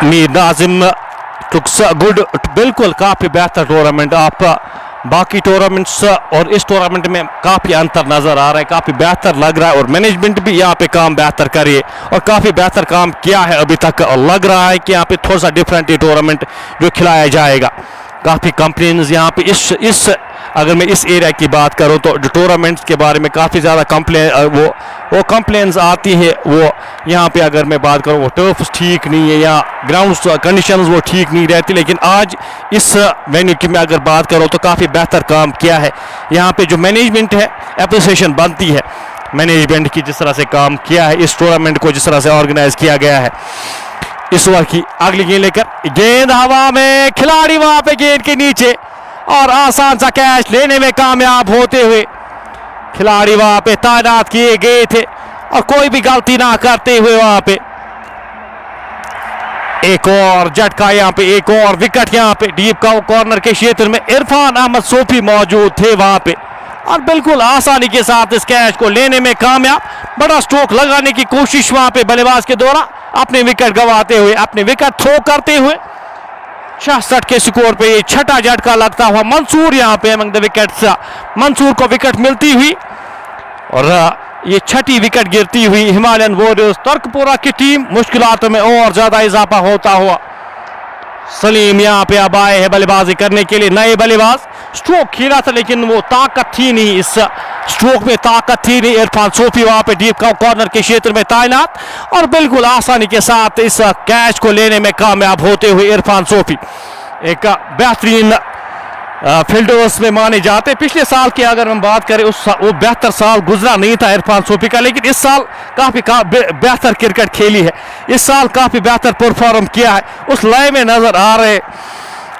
मीर नाजिम गुड, बिल्कुल काफी बेहतर टूर्नामेंट। आप बाकी टूर्नामेंट्स और इस टूर्नामेंट में काफी अंतर नजर आ रहा है, काफी बेहतर लग रहा है, और मैनेजमेंट भी यहाँ पे काम बेहतर करे और काफी बेहतर काम किया है अभी तक। और लग रहा है कि यहाँ पे थोड़ा सा डिफरेंट ये टूर्नामेंट जो खिलाया जाएगा। काफी कंप्लेन्स यहाँ पे इस अगर मैं इस एरिया की बात करूँ तो जो टूर्नामेंट्स के बारे में काफ़ी ज़्यादा वो कंप्लेन्स आती है। वो यहाँ पे अगर मैं बात करूँ वो टर्फ ठीक नहीं है या ग्राउंड कंडीशंस वो ठीक नहीं रहती, लेकिन आज इस वेन्यू की मैं अगर बात करूँ तो काफ़ी बेहतर काम किया है। यहाँ पे जो मैनेजमेंट है, एप्रिसिएशन बनती है मैनेजमेंट की, जिस तरह से काम किया है, इस टूर्नामेंट को जिस तरह से ऑर्गेनाइज किया गया है। इस ओवर की अगली गेंद लेकर, गेंद हवा में, खिलाड़ी वहां पे गेंद के नीचे, और आसान सा कैच लेने में कामयाब होते हुए खिलाड़ी वहां पे तैनात किए गए थे, और कोई भी गलती ना करते हुए वहां पे एक और झटका, यहाँ पे एक और विकेट। यहाँ पे डीप कॉर्नर के क्षेत्र में इरफान अहमद सोफी मौजूद थे वहां पे, और बिल्कुल आसानी के साथ इस कैच को लेने में कामयाब। बड़ा स्ट्रोक लगाने की कोशिश वहां पे बल्लेबाज के द्वारा, अपने विकेट गंवाते हुए, अपने विकेट थ्रो करते हुए 66 के स्कोर पे ये छठा झटका लगता हुआ मंसूर यहाँ पे अमंग द विकेट्स, मंसूर को विकेट मिलती हुई, और ये छठी विकेट गिरती हुई हिमालयन वॉरियर्स तर्कपुरा की टीम मुश्किलातों में और ज्यादा इजाफा होता हुआ। सलीम यहाँ पे अब आए हैं बल्लेबाजी करने के लिए, नए बल्लेबाज। स्ट्रोक खेला था लेकिन वो ताकत थी नहीं, इस स्ट्रोक में ताकत थी नहीं। इरफान सोफी वहां पे डीप कॉर्नर के क्षेत्र में तैनात, और बिल्कुल आसानी के साथ इस कैच को लेने में कामयाब होते हुए इरफान सोफी एक बेहतरीन फील्डर्स में माने जाते। पिछले साल की अगर हम बात करें वो बेहतर साल गुजरा नहीं था इरफान सोफी का, लेकिन इस साल काफी बेहतर क्रिकेट खेली है, इस साल काफी बेहतर परफॉर्म किया है, उस लय में नजर आ रहे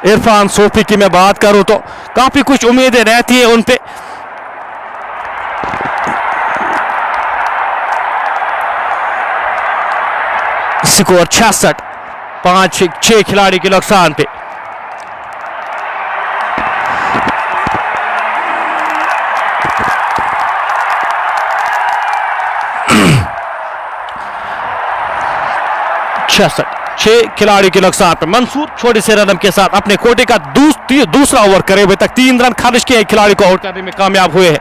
इरफान सोफी की मैं बात करूं तो काफी कुछ उम्मीदें रहती है उन पे। स्कोर 66, 5-6 खिलाड़ी के नुकसान पे। छह खिलाड़ी के नुकसान पर मंसूर छोटे से रन के साथ अपने कोटे का दूसरा ओवर करे हुए तक 3 रन खर्च किए, खिलाड़ी को आउट करने में कामयाब हुए हैं।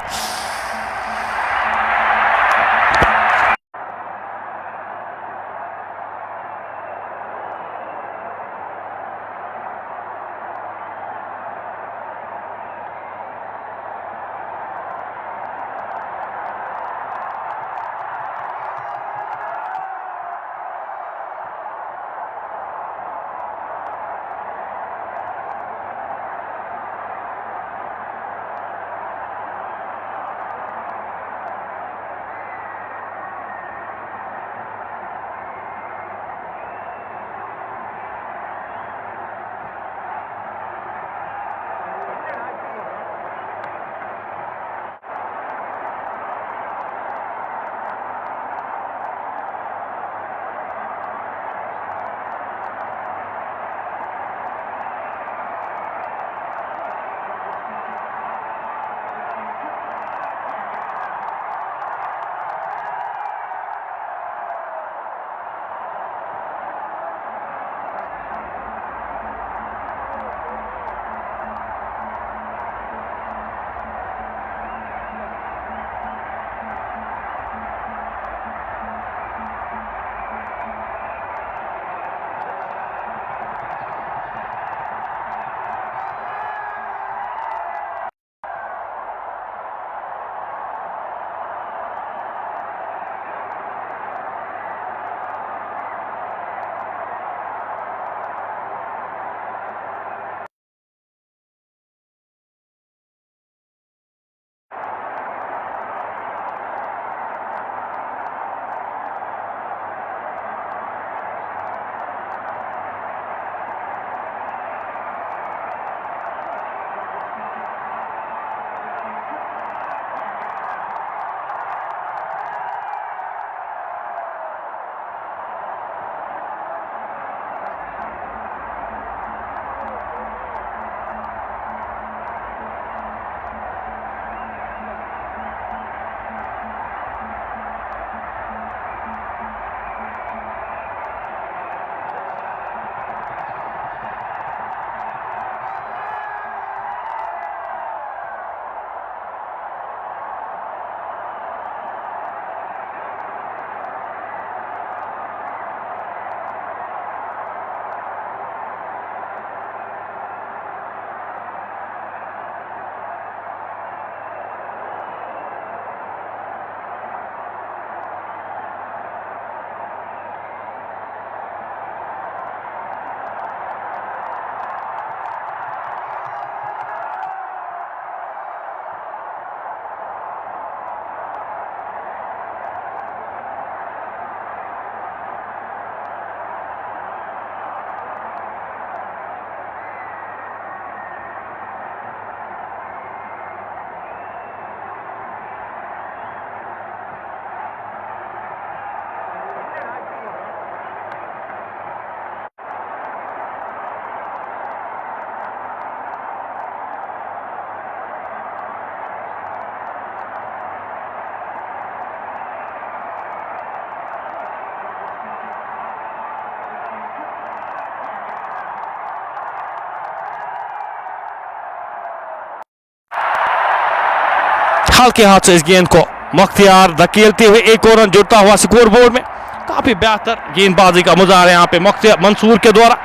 हल्के हाथ से इस गेंद को मुख्तियार धकेलते हुए एक और रन जुड़ता हुआ स्कोर बोर्ड में। काफी बेहतर गेंदबाजी का मुजाहरा यहाँ पे मुख्तियार मंसूर के द्वारा।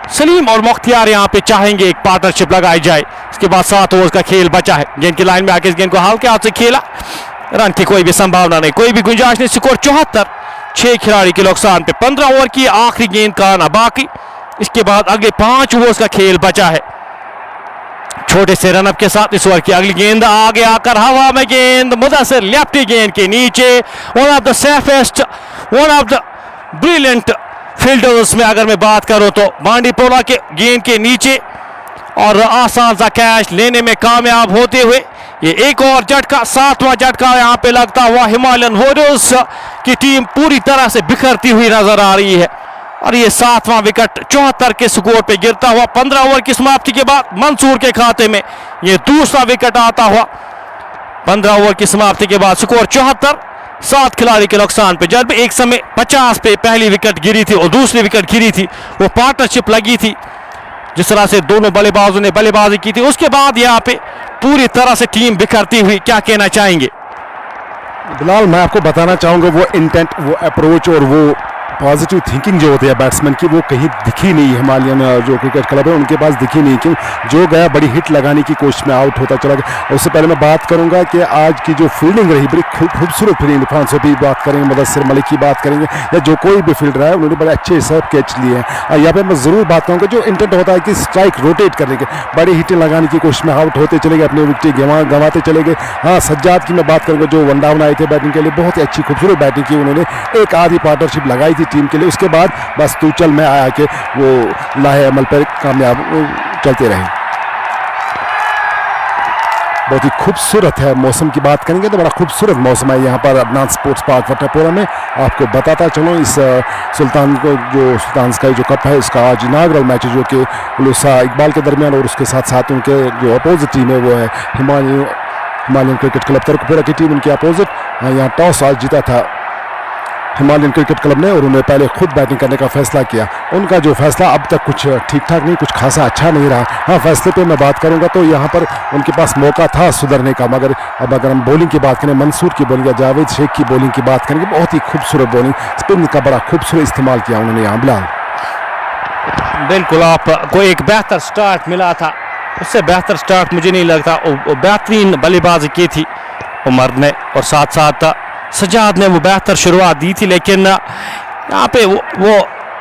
सलीम और मुख्तियार यहाँ पे चाहेंगे एक पार्टनरशिप लगाई जाए। इसके बाद 7 ओवर का खेल बचा है। गेंद की लाइन में आके इस गेंद को हल्के हाथ से खेला, रन की कोई भी संभावना नहीं, कोई भी गुंजाइश नहीं। स्कोर 74, 6 खिलाड़ी के नुकसान पे। 15 ओवर की आखिरी गेंद का आना बाकी। इसके बाद अगले 5 ओवर्स का खेल बचा है। छोटे से रनअप के साथ इस ओवर की अगली गेंद आगे आकर हवा में गेंद मुदस्सिर लेफ्टी गेंद के नीचे। One of the safest, one of the brilliant fielders में अगर मैं बात करूं तो बांडीपोरा के गेंद के नीचे, और आसान सा कैच लेने में कामयाब होते हुए ये एक और झटका, 7वां झटका यहाँ पे लगता हुआ। हिमालयन वॉरियर्स की टीम पूरी तरह से बिखरती हुई नजर आ रही है और ये 7वां विकेट 74 के स्कोर पे गिरता हुआ। 15 ओवर की समाप्ति के बाद मंसूर के खाते में ये दूसरा विकेट आता हुआ। 15 ओवर की समाप्ति के बाद स्कोर 74, 7 खिलाड़ी के नुकसान पे। जब एक समय 50 पे पहली विकेट गिरी थी और दूसरी विकेट गिरी थी, वो पार्टनरशिप लगी थी जिस तरह से दोनों बल्लेबाजों ने बल्लेबाजी की थी, उसके बाद यहाँ पे पूरी तरह से टीम बिखरती हुई। क्या कहना चाहेंगे बिलाल? मैं आपको बताना चाहूँगा वो इंटेंट, वो अप्रोच और वो पॉजिटिव थिंकिंग जो होती है बैट्समैन की, वो कहीं दिखी नहीं। हिमालयन जो क्रिकेट क्लब है उनके पास दिखी नहीं, क्यों जो गया बड़ी हिट लगाने की कोशिश में आउट होता चला गया। उससे पहले मैं बात करूंगा कि आज की जो फील्डिंग रही बड़ी खूबसूरत फील्डिंग, इरफान से भी बात करेंगे, मुदस्सिर मलिक की बात करेंगे, या जो कोई भी फील्डर है उन्होंने बड़े अच्छे सब कैच लिए हैं। और यहाँ पे मैं ज़रूर बात करूँगा जो इंटेंट होता है कि स्ट्राइक रोटेट करने के, बड़ी हिटें लगाने की कोशिश में आउट होते चले गए, अपने विकेट गंवाते चले गए। हाँ, सज्जाद की मैं बात करूँगा जो वन डाउन आए थे बैटिंग के लिए, बहुत ही अच्छी खूबसूरत बैटिंग की उन्होंने, एक आधी पार्टनरशिप लगाई थी टीम के लिए। उसके बाद बस तू चल मैं आया कि वो लाहे अमल पर कामयाब चलते रहे। बहुत ही खूबसूरत है। मौसम की बात करेंगे तो बड़ा खूबसूरत मौसम है यहाँ पर अदनान स्पोर्ट्स पार्क वटापोरा में। आपको बताता चलो इस सुल्तान को जो सुल्तान स्काई जो कप है उसका आज इनाग्रल मैच है जो कि उलूसा इकबाल के दरमियान, और उसके साथ साथ उनके जो अपोजिट टीम है वो है हिमालयन क्रिकेट क्लब तरकपुरा की टीम, उनके अपोजिट। यहाँ टॉस आज जीता था हिमालयन क्रिकेट क्लब ने और उन्हें पहले खुद बैटिंग करने का फैसला किया। उनका जो फैसला अब तक कुछ ठीक ठाक नहीं, कुछ खासा अच्छा नहीं रहा। हाँ, फैसले पे मैं बात करूंगा तो यहाँ पर उनके पास मौका था सुधरने का, मगर अब अगर हम बॉलिंग की बात करें, मंसूर की बॉलिंग या जावेद शेख की बॉलिंग की बात करेंगे, बहुत ही खूबसूरत बॉलिंग, स्पिन का बड़ा खूबसूरत इस्तेमाल किया उन्होंने यहाँ। बिलाल बिल्कुल आपको एक बेहतर स्टार्ट मिला था, उससे बेहतर स्टार्ट मुझे नहीं लगता। बेहतरीन बल्लेबाजी की थी उमर ने और साथ साथ सजाद ने वो बेहतर शुरुआत दी थी, लेकिन यहाँ पे वो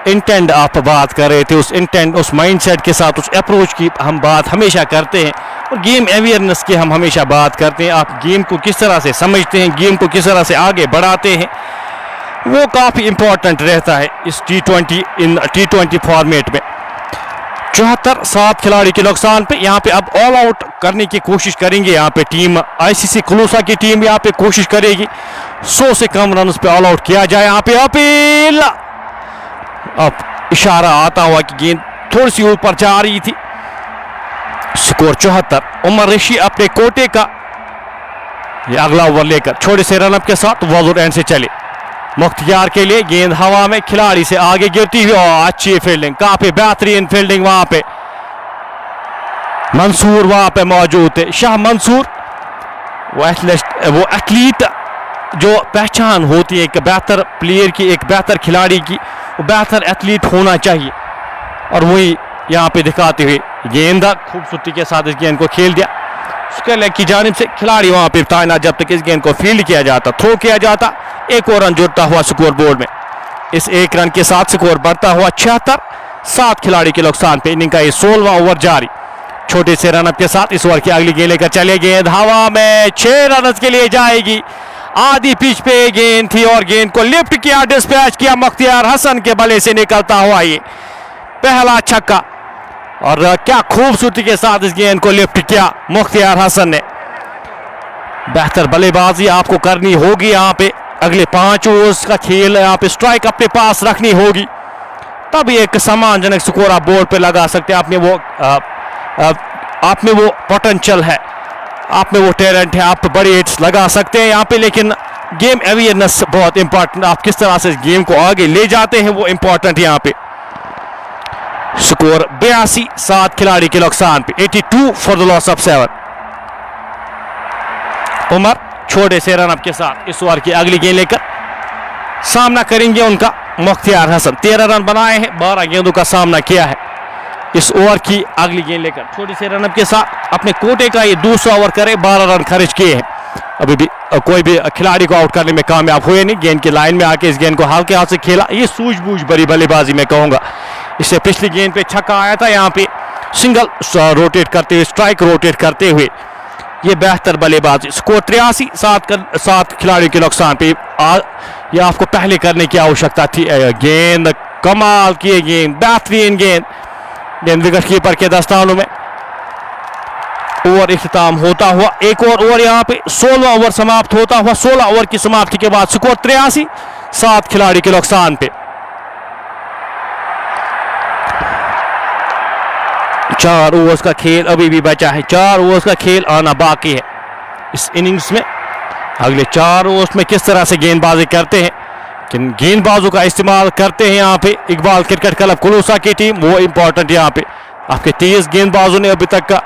इंटेंट आप बात कर रहे थे, उस इंटेंट, उस माइंडसेट के साथ, उस अप्रोच की हम बात हमेशा करते हैं और गेम अवेयरनेस की हम हमेशा बात करते हैं। आप गेम को किस तरह से समझते हैं, गेम को किस तरह से आगे बढ़ाते हैं, वो काफ़ी इंपॉर्टेंट रहता है इस T20 फॉर्मेट में। 74, 7 खिलाड़ी के नुकसान पे। यहाँ पे अब ऑल आउट करने की कोशिश करेंगे यहाँ पे टीम ICC कुलूसा की टीम यहाँ पे कोशिश करेगी 100 से कम रन पे ऑल आउट किया जाए। यहाँ पे अपील, अब इशारा आता हुआ कि गेंद थोड़ी सी ऊपर जा रही थी। स्कोर 74, उमर ऋषि अपने कोटे का ये अगला ओवर लेकर छोटे से रनअप के साथ वॉलर एंड से चले। मुख्तियार के लिए गेंद हवा में खिलाड़ी से आगे गिरती हुई और अच्छी फील्डिंग, काफी बेहतरीन फील्डिंग वहां पे। मंसूर वहां पे मौजूद थे, शाह मंसूर, वो एथलीट जो पहचान होती है एक बेहतर प्लेयर की, एक बेहतर खिलाड़ी की, वो बेहतर एथलीट होना चाहिए और वही यहाँ पे दिखाते हुए गेंद खूबसूरती के साथ इस गेंद को खेल दिया। उसके लेग की जानिब से खिलाड़ी वहां पे तैनात जब तक इस गेंद को फील्ड किया जाता, थ्रो किया जाता। एक और रन जुड़ता हुआ स्कोर बोर्ड में। इस एक रन के साथ स्कोर बढ़ता हुआ 76, 7 खिलाड़ी के नुकसान पे। इनिंग का ये 16वां ओवर जारी। छोटे से रनअप के साथ इस ओवर की अगली गेंद लेकर चले, गेंद हवा में 6 रन के लिए जाएगी। आधी पिच पे गेंद थी और गेंद को लिफ्ट किया, डिस्पैच किया मुख्तियार हसन के बल्ले से निकलता हुआ ये पहला छक्का, और क्या खूबसूरती के साथ इस गेंद को लिफ्ट किया मुख्तियार हसन ने। बेहतर बल्लेबाजी आपको करनी होगी यहाँ पे, अगले 5 ओवर्स का खेल यहाँ पे स्ट्राइक अपने पास रखनी होगी, तभी एक सम्मानजनक स्कोर आप बोर्ड पे लगा सकते हैं। आप में वो पोटेंशियल है, आप में वो टैलेंट है, आप बड़े हिट्स लगा सकते हैं यहाँ पे, लेकिन गेम अवेयरनेस बहुत इंपॉर्टेंट। आप किस तरह से इस गेम को आगे ले जाते हैं वो इंपॉर्टेंट यहाँ पे। स्कोर 82, 7 खिलाड़ी के नुकसान पे। 82 for the loss of 7। Umar छोटे से रनअप के साथ इस ओवर की अगली गेंद लेकर सामना करेंगे उनका मुख्तियार हसन। 13 रन बनाए हैं, 12 गेंदों का सामना किया है। इस ओवर की अगली गेंद लेकर छोटे से रनअप के साथ अपने कोटे का ये दूसरा ओवर करे, 12 रन खर्च किए हैं। अभी भी कोई भी खिलाड़ी को आउट करने में कामयाब हुए नहीं। गेंद की लाइन में आके इस गेंद को हल्के हाथ से खेला, ये सूझबूझ भरी बल्लेबाजी मैं कहूंगा। इससे पिछली गेंद पे छक्का आया था, यहाँ पे सिंगल रोटेट करते हुए, स्ट्राइक रोटेट करते हुए ये बेहतर बल्लेबाजी। स्कोर 83, 7 खिलाड़ियों के नुकसान पे। ये आपको पहले करने की आवश्यकता थी। गेंद कमाल की गेंद, बेहतरीन गेंद विकेट कीपर के दस्तानों में। ओवर इख्तिताम होता हुआ एक और ओवर यहाँ पे 16वां ओवर समाप्त होता हुआ। 16 ओवर की समाप्ति के बाद स्कोर 83, 7 खिलाड़ी के नुकसान पे। 4 ओवर्स का खेल अभी भी बचा है। 4 ओवर्स का खेल आना बाकी है इस इनिंग्स में। अगले 4 ओवर्स में किस तरह से गेंदबाजी करते हैं, किन गेंदबाजों का इस्तेमाल करते हैं यहाँ पे इकबाल क्रिकेट क्लब कुलूसा की टीम, वो इंपॉर्टेंट यहाँ पे। आपके 23 गेंदबाजों ने अभी तक का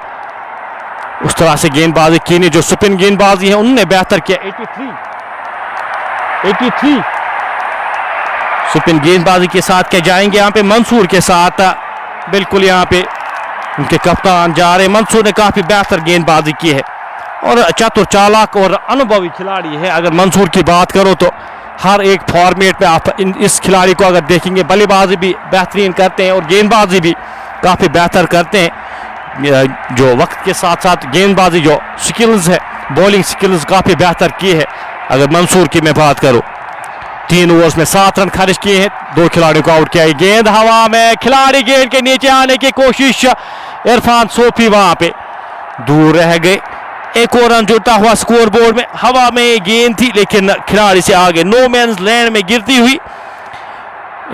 उस तरह से गेंदबाजी की नहीं। जो स्पिन गेंदबाजी है उन्होंने बेहतर किया। 83 स्पिन गेंदबाजी के साथ क्या जाएंगे यहाँ पे मंसूर के साथ। बिल्कुल यहाँ पे उनके कप्तान जा रहे। मंसूर ने काफी बेहतर गेंदबाजी की है और चतुर चालाक और अनुभवी खिलाड़ी है। अगर मंसूर की बात करो तो हर एक फॉर्मेट में आप इस खिलाड़ी को अगर देखेंगे, बल्लेबाजी भी बेहतरीन करते हैं और गेंदबाजी भी काफी बेहतर करते हैं। जो वक्त के साथ साथ गेंदबाजी जो स्किल्स है, बॉलिंग स्किल्स काफी बेहतर की है। अगर मंसूर की मैं बात करूं, 3 ओवर्स में 7 रन खर्च किए हैं, 2 खिलाड़ियों को आउट किया है। गेंद हवा में, खिलाड़ी गेंद के नीचे आने की कोशिश, इरफान सोफी वहां पे दूर रह गए। एक और रन जुड़ता हुआ स्कोर बोर्ड में। हवा में गेंद थी लेकिन खिलाड़ी से आगे नो मैन्स लैंड में गिरती हुई।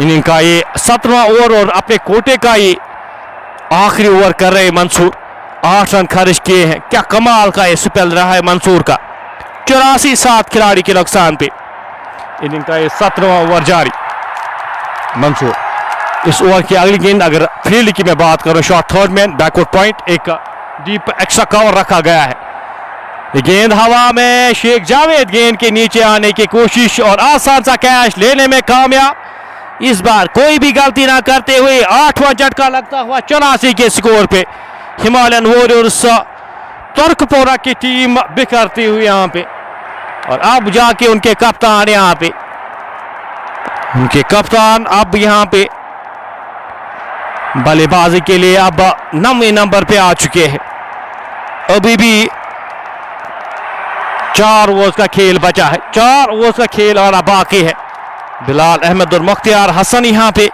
इनिंग का ये 17वां ओवर और अपने कोटे का ये आखिरी ओवर कर रहे मंसूर। 8 रन खर्च किए हैं। क्या कमाल का ये स्पेल रहा है मंसूर का। 84, 7 खिलाड़ी के नुकसान पे। इनिंग का ये 17वां ओवर जारी। मंसूर इस ओवर की अगली गेंद अगर फील्ड की मैं बात करूं, shot third man backward point, एक डीप एक्स्ट्रा कवर रखा गया है। गेंद हवा में, शेख जावेद गेंद के नीचे आने की कोशिश और आसान सा कैच लेने में कामयाब। इस बार कोई भी गलती ना करते हुए 8वां झटका लगता हुआ 84 के स्कोर पे हिमालयन वॉरियर्स तुर्कपोरा की टीम बिखरती हुई यहाँ पे। और अब जाके उनके कप्तान यहाँ पे, उनके कप्तान अब यहाँ पे बल्लेबाजी के लिए अब 9वें नंबर पे आ चुके हैं। अभी भी 4 ओवर्स का खेल बचा है। 4 ओवर्स का खेल आना बाकी है। बिलाल अहमद और मुख्तियार हसन यहां पे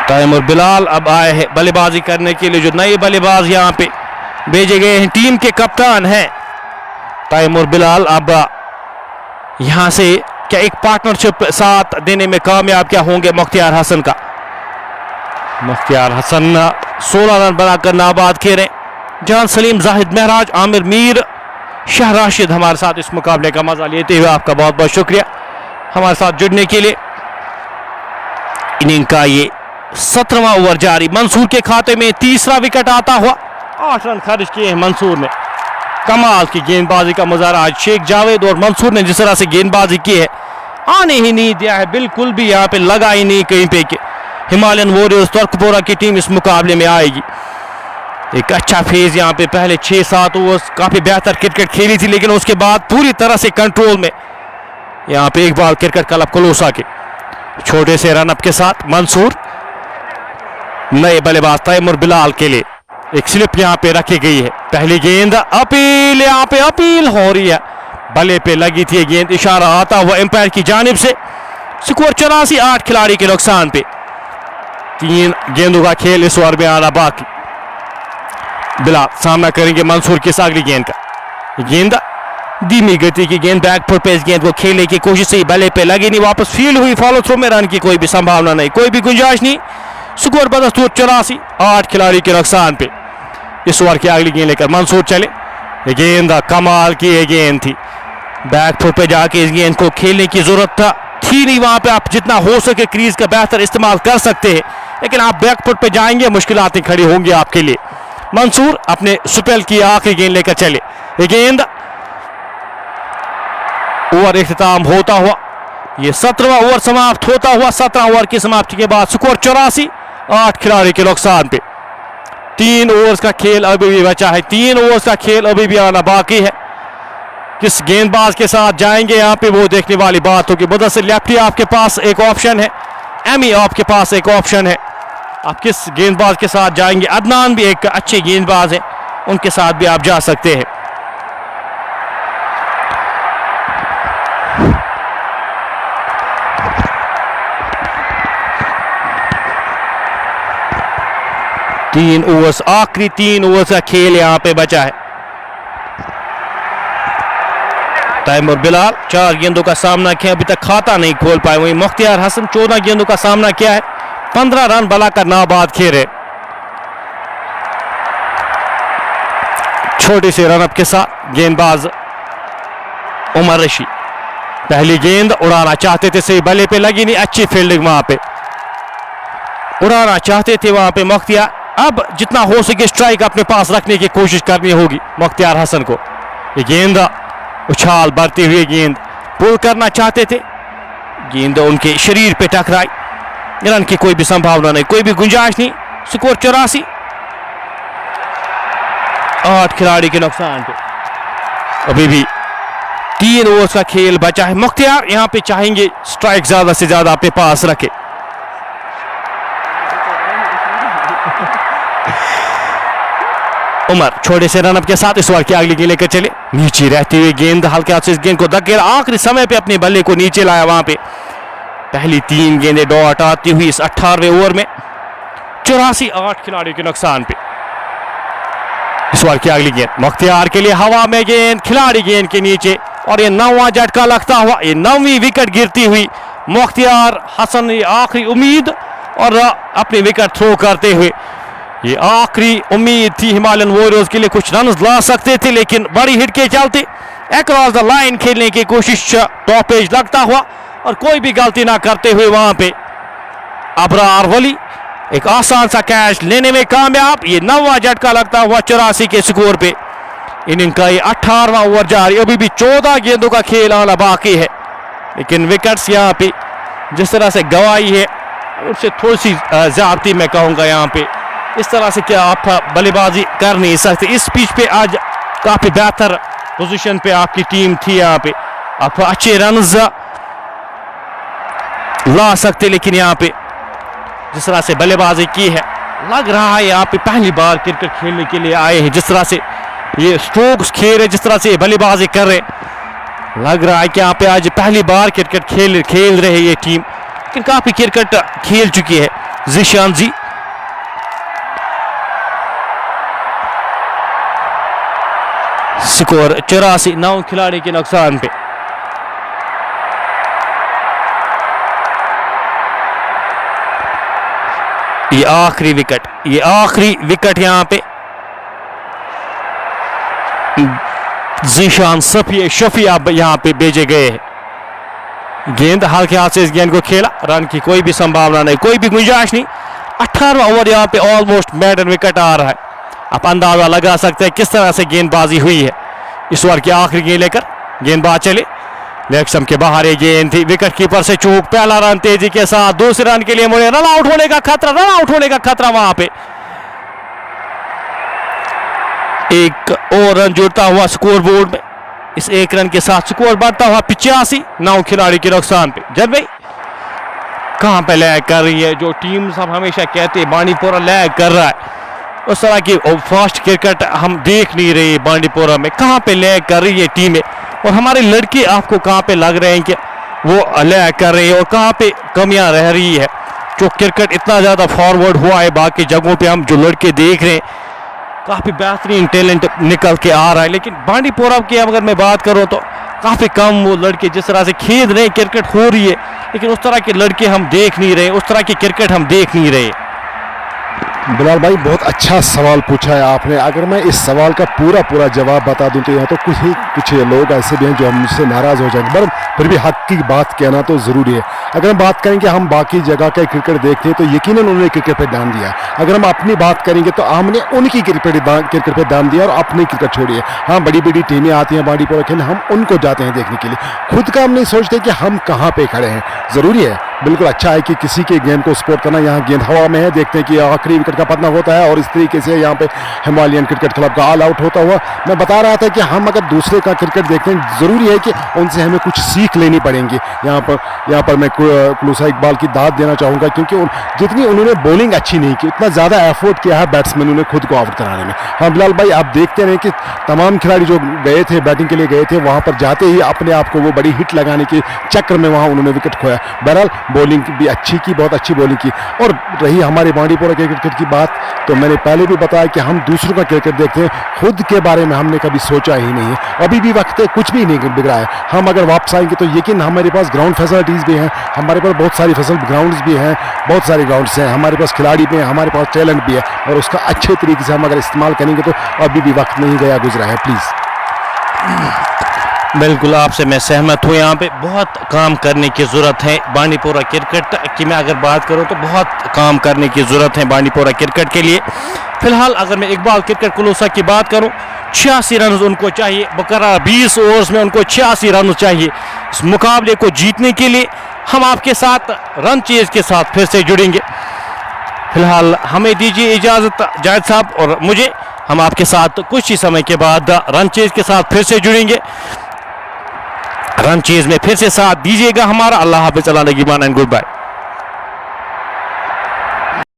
तैमूर बिलाल अब आए हैं बल्लेबाजी करने के लिए। जो नए बल्लेबाज यहां पे भेजे गए हैं, टीम के कप्तान हैं तैमूर बिलाल। अब यहां से क्या एक पार्टनरशिप साथ देने में कामयाब क्या होंगे मुख्तियार हसन का। मुख्तियार हसन 16 रन बनाकर नाबाद खेले। जान सलीम, जाहिद महराज, आमिर मीर, शाह राशिद हमारे साथ इस मुकाबले का मजा लेते हुए आपका बहुत बहुत शुक्रिया हमारे साथ जुड़ने के लिए। इनिंग का ये 17वां ओवर जारी। मंसूर के खाते में तीसरा विकेट आता हुआ। 8 रन खर्च किए हैं मंसूर ने। कमाल की गेंदबाजी का मुजाहरा आज शेख जावेद और मंसूर ने जिस तरह से गेंदबाजी की है, आने ही नहीं दिया है, बिल्कुल भी यहाँ पे लगा ही नहीं कहीं पे कि हिमालयन वॉरियर्स तुर्कपोरा की टीम इस मुकाबले में आएगी। एक अच्छा फेज यहाँ पे पहले 6-7 ओवर्स काफी बेहतर क्रिकेट खेली थी, लेकिन उसके बाद पूरी तरह से कंट्रोल में यहाँ पे इकबाल क्रिकेट क्लब कुलूसा के छोटे से रनअप के साथ मंसूर नए बल्लेबाज तैमूर बिलाल के लिए एक स्लिप यहाँ पे रखी गई है। पहली गेंद अपील, यहाँ पे अपील हो रही है, बल्ले पे लगी थी गेंद, इशारा आता हुआ एम्पायर की जानिब से। स्कोर 84, 8 खिलाड़ी के नुकसान पे। 3 गेंदों का खेल इस ओवर में आना बाकी। बिलाल सामना करेंगे मंसूर की अगली गेंद का। गेंद धीमी गति की गेंद, बैकफुट पे इस गेंद को खेलने की कोशिश से बल्ले पे लगी नहीं, वापस फील्ड हुई, फॉलो थ्रो में रन की कोई भी संभावना नहीं, कोई भी गुंजाइश नहीं। स्कोर बदस्तूर 84, 8 खिलाड़ी के नुकसान पे। इस ओवर की अगली गेंद लेकर मंसूर चले। ये गेंद कमाल की ये गेंद थी, बैक फुट पे जाके इस गेंद को खेलने की जरूरत थी नहीं। वहां पे आप जितना हो सके क्रीज का बेहतर इस्तेमाल कर सकते हैं, लेकिन आप बैक फुट पे जाएंगे मुश्किलातें खड़ी होंगी आपके लिए। मंसूर अपने स्पेल की आखिरी गेंद लेकर चले। ये गेंद ओवर इख्तिताम होता हुआ, ये 17वां ओवर समाप्त होता हुआ। 17 ओवर की समाप्ति के बाद स्कोर 84, 8 खिलाड़ी के नुकसान पे। 3 ओवर्स का खेल अभी भी बचा है, 3 ओवर्स का खेल अभी भी आना बाकी है। किस गेंदबाज के साथ जाएंगे यहाँ पे वो देखने वाली बात होगी। मुदस्सिर लेफ्टी आपके पास एक ऑप्शन है, एमी आपके पास एक ऑप्शन है, आप किस गेंदबाज के साथ जाएंगे। अदनान भी एक अच्छे गेंदबाज है, उनके साथ भी आप जा सकते हैं। तीन ओवर्स, आखिरी 3 ओवर्स का खेल यहाँ पे बचा है। तैमूर बिलाल 4 गेंदों का सामना किया, अभी तक खाता नहीं खोल पाए। वहीं मुख्तियार हसन 14 गेंदों का सामना किया है, 15 रन बनाकर नाबाद खेले। छोटे से रनअप के साथ गेंदबाज उमर रशी पहली गेंद उड़ाना चाहते थे, सही बल्ले पे लगी नहीं, अच्छी फील्डिंग वहां पे उड़ाना चाहते थे वहां पे मुख्तियार। अब जितना हो सके स्ट्राइक अपने पास रखने की कोशिश करनी होगी मुख्तियार हसन को। ये गेंद उछाल बढ़ती हुई गेंद पुल करना चाहते थे, गेंद उनके शरीर पे टकराई, रन की कोई भी संभावना नहीं, कोई भी गुंजाइश नहीं। स्कोर 84, 8 खिलाड़ी के नुकसान पे। अभी भी 3 ओवर्स का खेल बचा है। मुख्तियार यहाँ पे चाहेंगे स्ट्राइक ज्यादा से ज्यादा अपने पास रखे। उमर छोटे से रनअप के साथ इस ओवर की अगली गेंद लेकर चले। नीचे रहती हुई गेंद हल्के हाथ से इस गेंद को धकेला, आखिरी समय पे अपने बल्ले को नीचे लाया। वहां पे पहली 3 गेंदें डॉट आती हुई इस 18वें ओवर में। 84, 8 खिलाड़ियों के नुकसान पे। इस ओवर की अगली गेंद मुख्तियार के लिए, हवा में गेंद, खिलाड़ी गेंद के नीचे, और ये 9वां झटका लगता हुआ, ये 9वीं विकेट गिरती हुई। मुख्तियार हसन आखिरी उम्मीद और अपनी विकेट थ्रो करते हुए, ये आखिरी उम्मीद थी हिमालयन वॉरियर्स के लिए, कुछ रन ला सकते थे, लेकिन बड़ी हिट के चलते अक्रॉस द लाइन खेलने की कोशिश, टॉप एज लगता हुआ और कोई भी गलती ना करते हुए वहां पे अबरार वली एक आसान सा कैच लेने में कामयाब। ये 9वां झटका लगता हुआ 84 के स्कोर पे। इनिंग का ये 18वां ओवर जारी, अभी भी 14 गेंदों का खेल आना बाकी है, लेकिन विकेट्स यहाँ पे जिस तरह से गवाई है उससे थोड़ी सी ज्यादती मैं कहूँगा। यहाँ पे इस तरह से क्या आप बल्लेबाजी कर नहीं सकते। इस पिच पे आज काफी बेहतर पोजीशन पे आपकी टीम थी, यहाँ पे आप अच्छे रन्स ला सकते, लेकिन यहाँ पे जिस तरह से बल्लेबाजी की है, लग रहा है यहाँ पे पहली बार क्रिकेट खेलने के लिए आए हैं। जिस तरह से ये स्ट्रोक्स खेल रहे, जिस तरह से बल्लेबाजी कर रहे, लग रहा है कि यहाँ पे आज पहली बार क्रिकेट खेल रहे ये टीम, लेकिन काफी क्रिकेट खेल चुकी है। जिशान जी स्कोर 84, 9 खिलाड़ी के नुकसान पे। ये आखिरी विकेट यहाँ पे जीशान शफी अब यहाँ पे भेजे गए हैं। गेंद हल्के हाथ से इस गेंद को खेला, रन की कोई भी संभावना नहीं, कोई भी गुंजाइश नहीं। 18वां ओवर यहाँ पे ऑलमोस्ट मेडन विकेट आ रहा है। आप अंदाजा लगा सकते हैं किस तरह से गेंदबाजी हुई है। इस ओवर की आखिरी गेंद लेकर गेंदबाज चले, लेग स्टंप के बाहर ये गेंद थी, विकेट कीपर से चूक। पहला रन तेजी के साथ, दूसरे रन के लिए मुड़े, रन आउट होने का खतरा वहां पे। एक और रन जुड़ता हुआ स्कोर बोर्ड में, इस एक रन के साथ स्कोर बढ़ता हुआ 85, 9 खिलाड़ी के नुकसान पे। जब भाई कहां पे लैग कर रही है, जो टीम सब हमेशा कहते हैं बांडीपोरा लैग कर रहा है, उस तरह की फास्ट क्रिकेट हम देख नहीं रहे बांडीपोरा में। कहां पे लैग कर रही है टीमें, और हमारे लड़के आपको कहां पे लग रहे हैं कि वो लैग कर रहे हैं, और कहां पे कमियां रह रही है। जो क्रिकेट इतना ज्यादा फॉरवर्ड हुआ है, बाकी जगहों पे हम जो लड़के देख रहे हैं, काफी बेहतरीन टैलेंट निकल के आ रहा है, लेकिन बांडीपोरा की अगर मैं बात करूं तो काफी कम वो लड़के जिस तरह से खेल रहे, क्रिकेट हो रही है, लेकिन उस तरह के लड़के हम देख नहीं रहे, उस तरह की क्रिकेट हम देख नहीं रहे। बिलाल भाई बहुत अच्छा सवाल पूछा है आपने। अगर मैं इस सवाल का पूरा जवाब बता दूं तो यहाँ तो कुछ लोग ऐसे भी हैं जो मुझसे नाराज़ हो जाएंगे, पर फिर भी हक की बात कहना तो ज़रूरी है। अगर हम बात करेंगे हम बाकी जगह का क्रिकेट देखते हैं तो यकीनन उन्होंने क्रिकेट पर ध्यान दिया। अगर हम अपनी बात करेंगे तो हमने उनकी क्रिकेट पर ध्यान दिया और अपनी क्रिकेट छोड़िए। हाँ, बड़ी बड़ी टीमें आती हैं बांडीपोरा खेलने, हम उनको जाते हैं देखने के लिए, खुद का हम नहीं सोचते कि हम कहाँ पे खड़े हैं। ज़रूरी है, बिल्कुल अच्छा है कि किसी के गेंद को सपोर्ट करना। यहाँ गेंद हवा में है, देखते हैं कि आखिरी विकेट का पतन होता है और इस तरीके से यहाँ पे हिमालयन क्रिकेट क्लब का ऑल आउट होता हुआ। मैं बता रहा था कि हम अगर दूसरे का क्रिकेट देखते हैं ज़रूरी है कि उनसे हमें कुछ सीख लेनी पड़ेगी। यहाँ पर मैं कुलूसा इकबाल की दाद देना चाहूँगा, क्योंकि जितनी उन्होंने बॉलिंग अच्छी नहीं की उतना ज़्यादा एफर्ट किया है बैट्समैनों ने खुद को आउट कराने में। हाँ बिलाल भाई, आप देखते रहे कि तमाम खिलाड़ी जो गए थे बैटिंग के लिए गए थे, वहाँ पर जाते ही अपने आप को वो बड़ी हिट लगाने के चक्कर में वहाँ उन्होंने विकेट खोया। बहरहाल बॉलिंग भी अच्छी की, बहुत अच्छी बॉलिंग की। और रही हमारे बांडीपोरा के क्रिकेट की बात, तो मैंने पहले भी बताया कि हम दूसरों का क्रिकेट देखते हैं, खुद के बारे में हमने कभी सोचा ही नहीं है। अभी भी वक्त है, कुछ भी नहीं बिगड़ा है। हम अगर वापस आएंगे तो यकीन हमारे पास ग्राउंड फैसिलिटीज़ भी हैं, हमारे पास बहुत सारी ग्राउंड्स भी हैं, बहुत सारे ग्राउंड्स हैं, हमारे पास खिलाड़ी भी हैं, हमारे पास टैलेंट भी है, और उसका अच्छे तरीके से हम अगर इस्तेमाल करेंगे तो अभी भी वक्त नहीं गया गुजरा है। प्लीज़। बिल्कुल आपसे मैं सहमत हूँ। यहाँ पे बहुत काम करने की ज़रूरत है बांडीपोरा क्रिकेट की। मैं अगर बात करूँ तो बहुत काम करने की ज़रूरत है बांडीपोरा क्रिकेट के लिए। फिलहाल अगर मैं इकबाल क्रिकेट कुलूसा की बात करूँ, 86 रन उनको चाहिए बकरार, 20 ओवर्स में उनको 86 रन चाहिए इस मुकाबले को जीतने के लिए। हम आपके साथ रन चेज के साथ फिर से जुड़ेंगे। फिलहाल हमें दीजिए इजाज़त जायद साहब और मुझे। हम आपके साथ कुछ ही समय के बाद रन चेज के साथ फिर से जुड़ेंगे। रन चेज में फिर से साथ दीजिएगा हमारा। अल्लाह हाफ़िज़, अल्लाह निगहबान एंड गुड बाय।